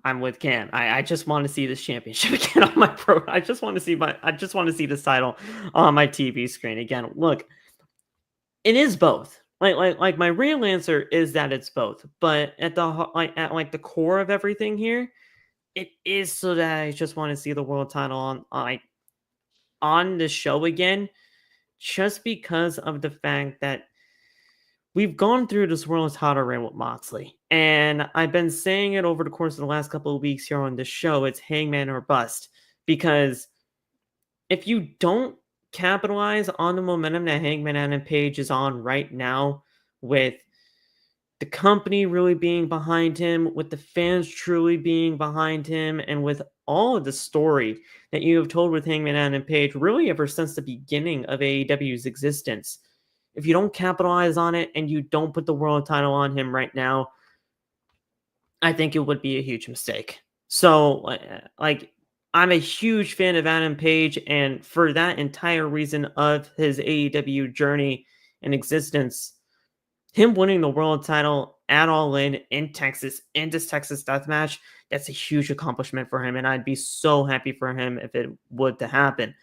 I'm with Cam. I just want to see this championship again on my pro. I just want to see this title on my TV screen again. Look, it is both. Like my real answer is that it's both. But at the core of everything here, it is so that I just want to see the world title on the show again, just because of the fact that we've gone through this world title reign with Moxley, and I've been saying it over the course of the last couple of weeks here on this show. It's Hangman or bust, because if you don't capitalize on the momentum that Hangman Adam Page is on right now, with the company really being behind him, with the fans truly being behind him, and with all of the story that you have told with Hangman Adam Page really ever since the beginning of AEW's existence, if you don't capitalize on it and you don't put the world title on him right now, I think it would be a huge mistake. So, I'm a huge fan of Adam Page, and for that entire reason of his AEW journey and existence, him winning the world title at All in Texas, in this Texas death match, that's a huge accomplishment for him, and I'd be so happy for him if it would to happen.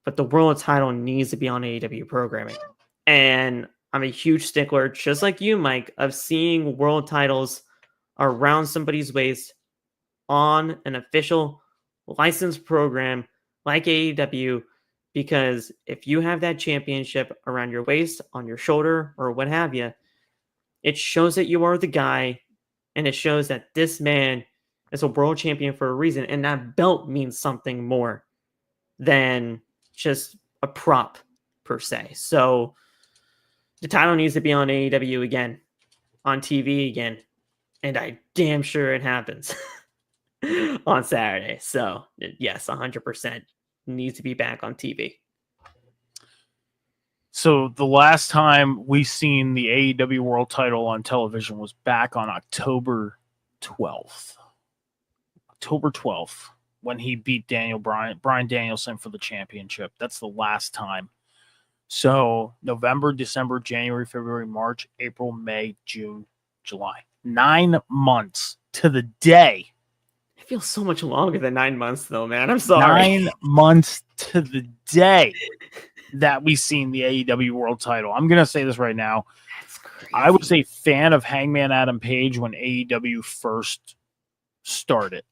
But the world title needs to be on AEW programming. And I'm a huge stickler, just like you, Mike, of seeing world titles around somebody's waist on an official licensed program like AEW, because if you have that championship around your waist, on your shoulder, or what have you, it shows that you are the guy, and it shows that this man is a world champion for a reason, and that belt means something more than just a prop per se. So the title needs to be on AEW again, on TV again, and I damn sure it happens on Saturday. So yes, 100% needs to be back on TV. So the last time we seen the AEW World Title on television was back on October 12th. October 12th, when he beat Bryan Danielson for the championship. That's the last time. So November, December, January, February, March, April, May, June, July. 9 months to the day. It feels so much longer than 9 months, though, man. I'm sorry. 9 months to the day that we seen the AEW World Title. I'm going to say this right now. That's crazy. I was a fan of Hangman Adam Page when AEW first started.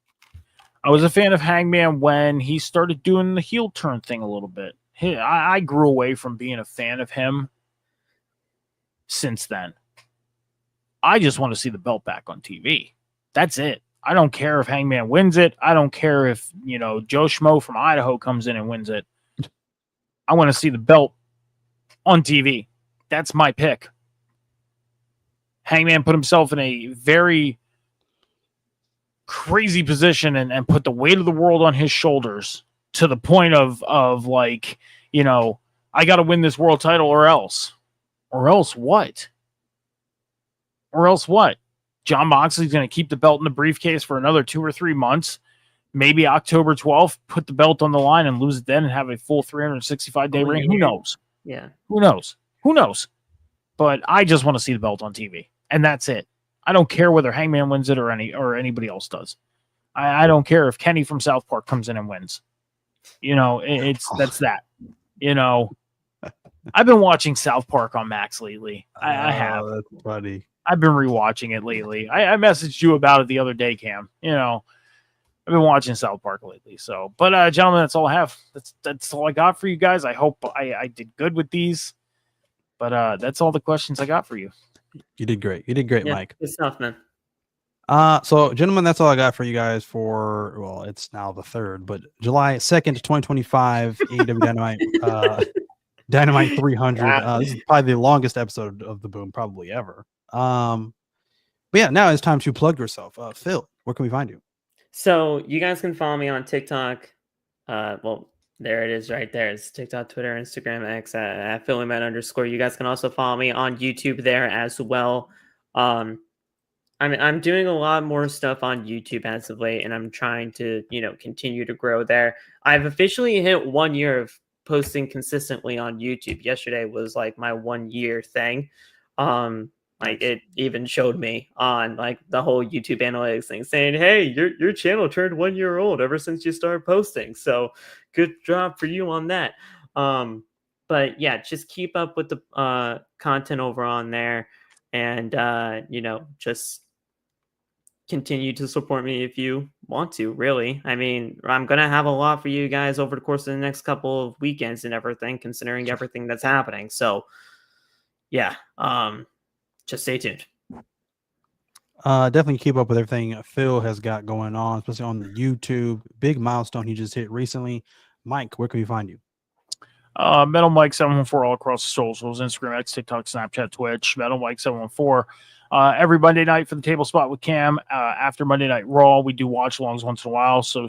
I was a fan of Hangman when he started doing the heel turn thing a little bit. I grew away from being a fan of him since then. I just want to see the belt back on TV. That's it. I don't care if Hangman wins it. I don't care if, Joe Schmo from Idaho comes in and wins it. I want to see the belt on TV. That's my pick. Hangman put himself in a very crazy position and put the weight of the world on his shoulders to the point of I got to win this world title or else. Or else what? Or else what? Jon Moxley's going to keep the belt in the briefcase for another 2 or 3 months. Maybe October 12th, put the belt on the line and lose it then and have a full 365-day reign. Who knows? Yeah. Who knows? But I just want to see the belt on TV. And that's it. I don't care whether Hangman wins it or anybody else does. I don't care if Kenny from South Park comes in and wins. That's that. I've been watching South Park on Max lately. I have. That's funny. I've been rewatching it lately. I messaged you about it the other day, Cam. You know, I've been watching South Park lately. So, but gentlemen, that's all I have. That's all I got for you guys. I hope I did good with these. But that's all the questions I got for you. You did great. You did great, Yeah, Mike. good stuff, man. So gentlemen, that's all I got for you guys for, well, it's now the 3rd, but July 2nd, 2025, AEW Dynamite, Dynamite 300. This is probably the longest episode of the Boom probably ever. But yeah, now it's time to plug yourself. Phil, where can we find you? So you guys can follow me on TikTok. Well, there it is right there. It's TikTok, Twitter, Instagram, X at PhillyMan_. You guys can also follow me on YouTube there as well. I'm doing a lot more stuff on YouTube as of late, and I'm trying to, continue to grow there. I've officially hit 1 year of posting consistently on YouTube. Yesterday was like my 1 year thing. Like it even showed me on like the whole YouTube analytics thing saying, "Hey, your channel turned 1 year old ever since you started posting." So good job for you on that. But yeah, just keep up with the content over on there, and just continue to support me if you want to. Really, I mean, I'm gonna have a lot for you guys over the course of the next couple of weekends and everything, considering everything that's happening. So yeah, just stay tuned. Definitely keep up with everything Phil has got going on, especially on the YouTube. Big milestone he just hit recently. Mike, where can we find you? Metal Mike 714 all across the socials, Instagram, X, TikTok, Snapchat, Twitch. Metal Mike 714. Every Monday night for the Table Spot with Cam. After Monday Night Raw, we do watch alongs once in a while, so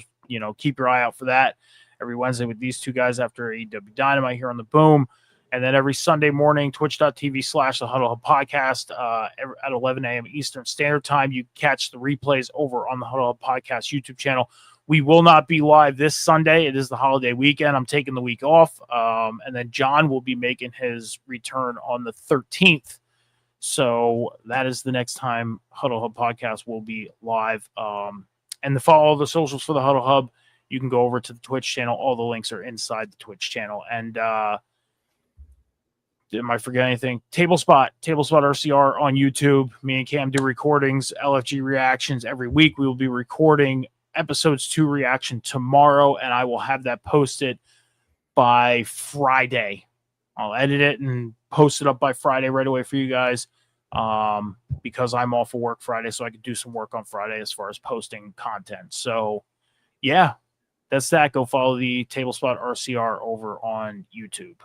keep your eye out for that. Every Wednesday with these two guys after AEW Dynamite here on the Boom. And then every Sunday morning, twitch.tv/the Huddle Hub podcast at 11 a.m. Eastern Standard Time. You catch the replays over on the Huddle Hub podcast YouTube channel. We will not be live this Sunday. It is the holiday weekend. I'm taking the week off. And then John will be making his return on the 13th. So that is the next time Huddle Hub podcast will be live. And to follow the socials for the Huddle Hub, you can go over to the Twitch channel. All the links are inside the Twitch channel. And am I forgetting anything? Table Spot RCR on YouTube. Me and Cam do recordings, LFG reactions every week. We will be recording episodes 2 reaction tomorrow, and I will have that posted by Friday. I'll edit it and post it up by Friday right away for you guys, because I'm off of work Friday, so I could do some work on Friday as far as posting content. So yeah, that's that. Go follow the Table Spot RCR over on YouTube.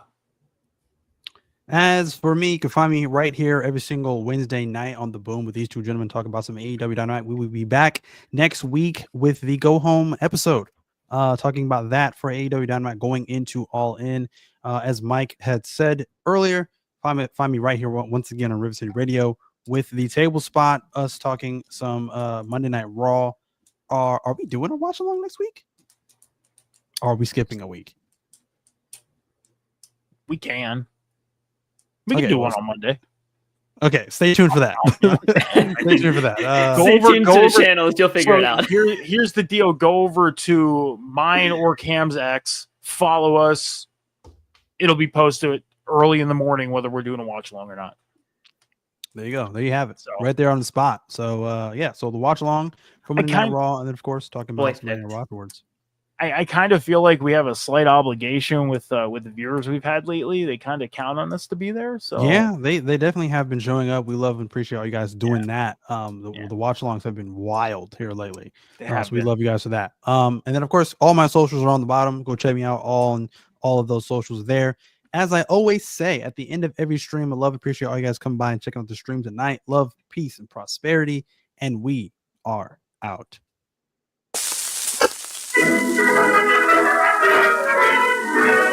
As for me, you can find me right here every single Wednesday night on the Boom with these two gentlemen talking about some AEW Dynamite. We will be back next week with the Go Home episode, talking about that for AEW Dynamite going into All In. As Mike had said earlier, find me right here once again on River City Radio with the Table Spot, us talking some Monday Night Raw. Are we doing a watch along next week? Or are we skipping a week? We can do one on Monday. Okay, stay tuned for that. Stay tuned for that. Stay tuned to the channels. You'll figure it out. Here's the deal. Go over to mine or Cam's X. Follow us. It'll be posted early in the morning, whether we're doing a watch along or not. There you go. There you have it. So, right there on the spot. So yeah. So the watch along from Monday Night Raw, and then of course talking about Monday Night Raw afterwards. I kind of feel like we have a slight obligation with the viewers we've had lately. They kind of count on us to be there. So yeah, they definitely have been showing up. We love and appreciate all you guys doing that. The watch alongs have been wild here lately. So we love you guys for that. And then of course all my socials are on the bottom. Go check me out on all of those socials there. As I always say at the end of every stream, I love and appreciate all you guys coming by and checking out the stream tonight. Love, peace, and prosperity. And we are out. Thank you.